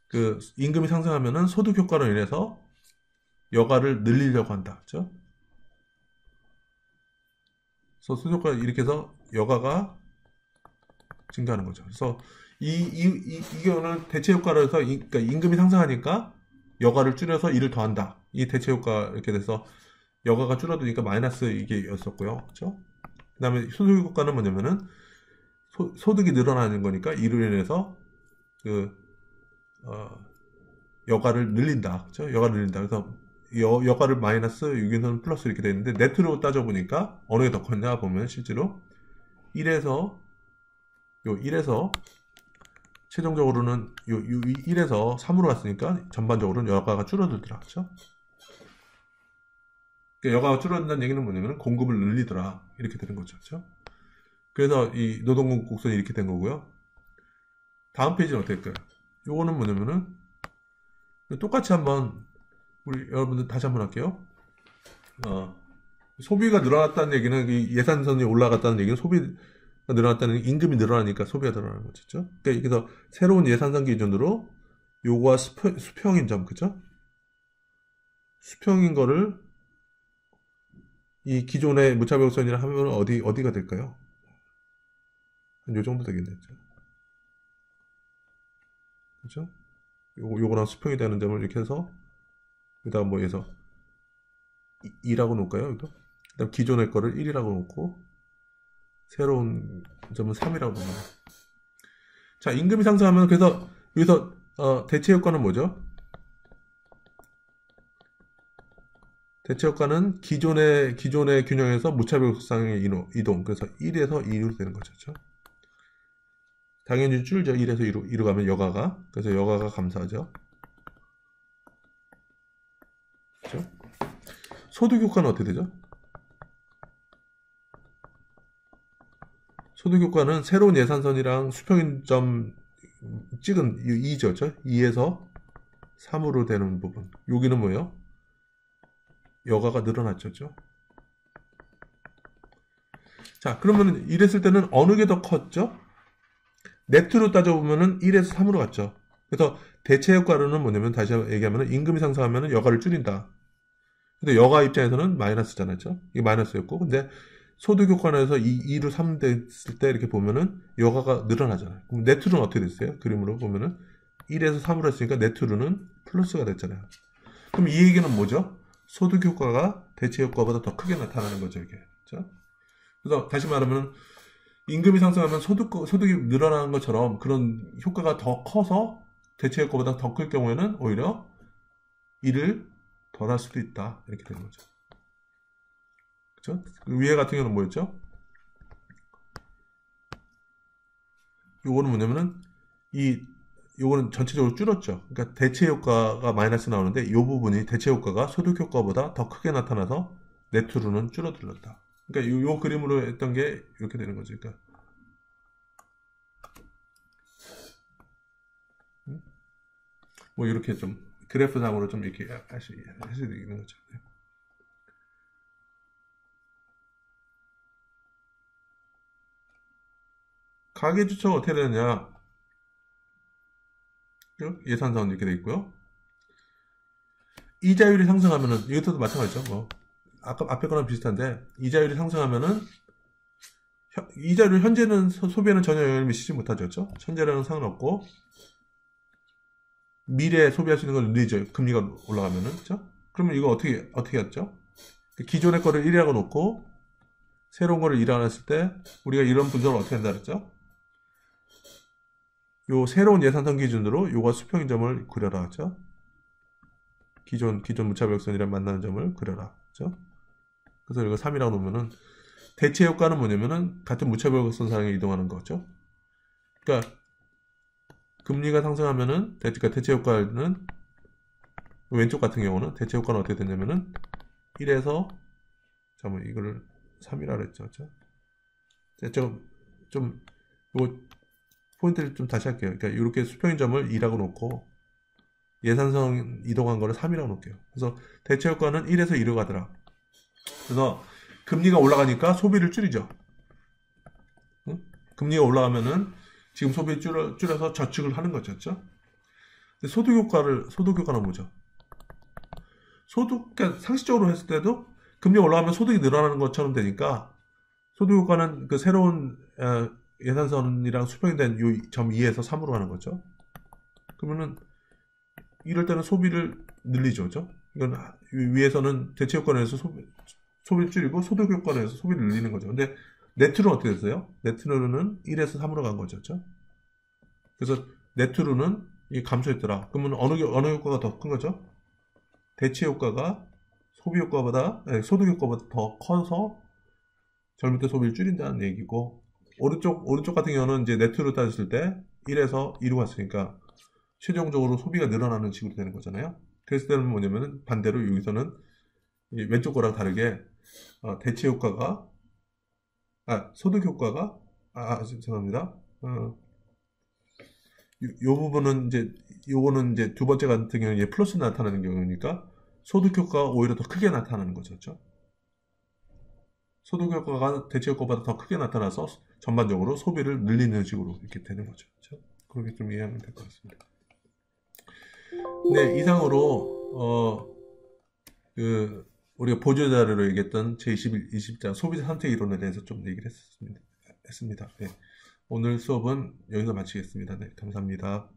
그 임금이 상승하면은 소득 효과로 인해서 여가를 늘리려고 한다. 그렇죠? 그래서 소득 효과 이렇게 해서 여가가 증가하는 거죠. 그래서 이거는 대체 효과로 해서 그러니까 임금이 상승하니까 여가를 줄여서 일을 더한다. 이 대체 효과 이렇게 돼서 여가가 줄어드니까 마이너스 이게였었고요. 그렇죠? 그다음에 소득 효과는 뭐냐면은 소득이 늘어나는 거니까 이로 인해서 여가를 늘린다. 그렇죠? 여가를 늘린다. 그래서 여가를 마이너스 여기서는 플러스 이렇게 되는데 네트로 따져보니까 어느 게 더 컸냐 보면 실제로 1에서 최종적으로는 1에서 3으로 갔으니까 전반적으로는 여가가 줄어들더라. 그렇죠? 그러니까 여가가 줄어든다는 얘기는 뭐냐면 공급을 늘리더라. 이렇게 되는 거죠. 그렇죠? 그래서 이 노동공 곡선이 이렇게 된 거고요. 다음 페이지는 어떻게 될까요? 요거는 뭐냐면은 똑같이 한번 우리 여러분들 다시 한번 할게요. 소비가 늘어났다는 얘기는 예산선이 올라갔다는 얘기는 소비가 늘어났다는 얘기는 임금이 늘어나니까 소비가 늘어나는 거죠. 그러니까 그래서 새로운 예산선 기준으로 요거와 수평인 점, 그죠? 수평인 거를 이 기존의 무차별선이라 하면 어디가 될까요? 한 요 정도 되겠네요. 그죠? 요거랑 수평이 되는 점을 이렇게 해서 여기다가 뭐 해서 2라고 놓을까요? 이거? 그다음 기존의 거를 1이라고 놓고 새로운 점은 3이라고 놓는. 자, 임금이 상승하면 그래서 여기서 대체 효과는 뭐죠? 대체 효과는 기존의 균형에서 무차별상의 이동. 그래서 1에서 2로 되는 거죠. 그렇죠? 당연히 줄죠. 1에서 2로 가면 여가가. 그래서 여가가 감소하죠. 그렇죠? 소득 효과는 어떻게 되죠? 소득 효과는 새로운 예산선이랑 수평점 찍은 2죠. 2에서 3으로 되는 부분. 여기는 뭐예요? 여가가 늘어났죠. 자, 그러면 이랬을 때는 어느 게 더 컸죠? 네트로 따져보면은 1에서 3으로 갔죠. 그래서 대체 효과로는 뭐냐면 다시 얘기하면은 임금이 상승하면은 여가를 줄인다. 근데 여가 입장에서는 마이너스잖아요. 이게 마이너스였고. 근데 소득 효과에서 2로 3 됐을 때 이렇게 보면은 여가가 늘어나잖아요. 그럼 네트로는 어떻게 됐어요? 그림으로 보면은 1에서 3으로 했으니까 네트로는 플러스가 됐잖아요. 그럼 이 얘기는 뭐죠? 소득 효과가 대체 효과보다 더 크게 나타나는 거죠, 이게. 그렇죠? 그래서 다시 말하면 임금이 상승하면 소득이 늘어나는 것처럼 그런 효과가 더 커서 대체 효과보다 더 클 경우에는 오히려 일을 덜 할 수도 있다. 이렇게 되는 거죠. 그렇죠? 위에 같은 경우는 뭐였죠? 요거는 뭐냐면은 요거는 전체적으로 줄었죠. 그러니까 대체 효과가 마이너스 나오는데 이 부분이 대체 효과가 소득 효과보다 더 크게 나타나서 네트로는 줄어들었다. 그러니까 요 그림으로 했던 게 이렇게 되는 거죠. 그러니까 뭐 이렇게 좀 그래프상으로 좀 이렇게 하셔야 되는 거죠. 가계주처가 어떻게 되느냐? 예산사원 이렇게 돼 있고요. 이자율이 상승하면은 이것도 마찬가지죠. 뭐 아까 앞에 거랑 비슷한데 이자율이 상승하면은 이자율 현재는 소비에는 전혀 영향을 미치지 못하죠. 그렇죠? 현재랑은 상관없고 미래에 소비할 수 있는 걸 늘리죠. 금리가 올라가면은. 그렇죠? 그러면 이거 어떻게 했죠? 기존의 거를 1위라고 놓고 새로운 거를 2라고 했을 때 우리가 이런 분석을 어떻게 한다 그랬죠? 요 새로운 예산선 기준으로 요가 수평인 점을 그려라. 그렇죠? 기존 무차별선이랑 만나는 점을 그려라. 그렇죠? 그래서 이거 3이라고 놓으면은 대체 효과는 뭐냐면은 같은 무차별선 상에 이동하는 거죠. 그러니까 금리가 상승하면은 대체 효과는 왼쪽 같은 경우는 대체 효과는 어떻게 되냐면은 1에서 잠깐만 이거를 3이라 그랬죠. 그렇죠? 좀 요 포인트를 좀 다시 할게요. 그러니까 이렇게 수평인 점을 2라고 놓고 예산선 이동한 거를 3이라고 놓을게요. 그래서 대체 효과는 1에서 2로 가더라. 그래서 금리가 올라가니까 소비를 줄이죠. 응? 금리가 올라가면은 지금 소비를 줄여서 저축을 하는 거죠. 그렇죠? 소득 효과는 뭐죠? 그러니까 상식적으로 했을 때도 금리 올라가면 소득이 늘어나는 것처럼 되니까 소득 효과는 그 새로운 예산선이랑 수평이 된 요 점 2에서 3으로 가는 거죠. 그러면은 이럴 때는 소비를 늘리죠. 그죠? 이건 위에서는 대체 효과에서 소비를 줄이고 소득 효과에서 소비를 늘리는 거죠. 근데 네트로는 어떻게 됐어요? 네트로는 1에서 3으로 간 거죠. 그렇죠? 그래서 네트로는 감소했더라. 그러면 어느 효과가 더 큰 거죠? 대체 효과가 소득 효과보다 더 커서 젊을 때 소비를 줄인다는 얘기고, 오른쪽 같은 경우는 이제 네트로 따졌을 때 1에서 2로 갔으니까 최종적으로 소비가 늘어나는 식으로 되는 거잖아요. 그랬을 때는 뭐냐면은 반대로 여기서는 왼쪽 거랑 다르게 대체 효과가 소득 효과가 죄송합니다. 요 부분은 요거는 이제 두 번째 같은 경우는 플러스 나타나는 경우니까 소득 효과가 오히려 더 크게 나타나는 거죠. 그렇죠? 소득 효과가 대체 효과보다 더 크게 나타나서 전반적으로 소비를 늘리는 식으로 이렇게 되는 거죠. 그렇죠? 그렇게 좀 이해하면 될 것 같습니다. 네, 이상으로 우리가 보조 자료로 얘기했던 제20장 소비자 선택 이론에 대해서 좀 얘기를 했습니다. 네. 오늘 수업은 여기서 마치겠습니다. 네, 감사합니다.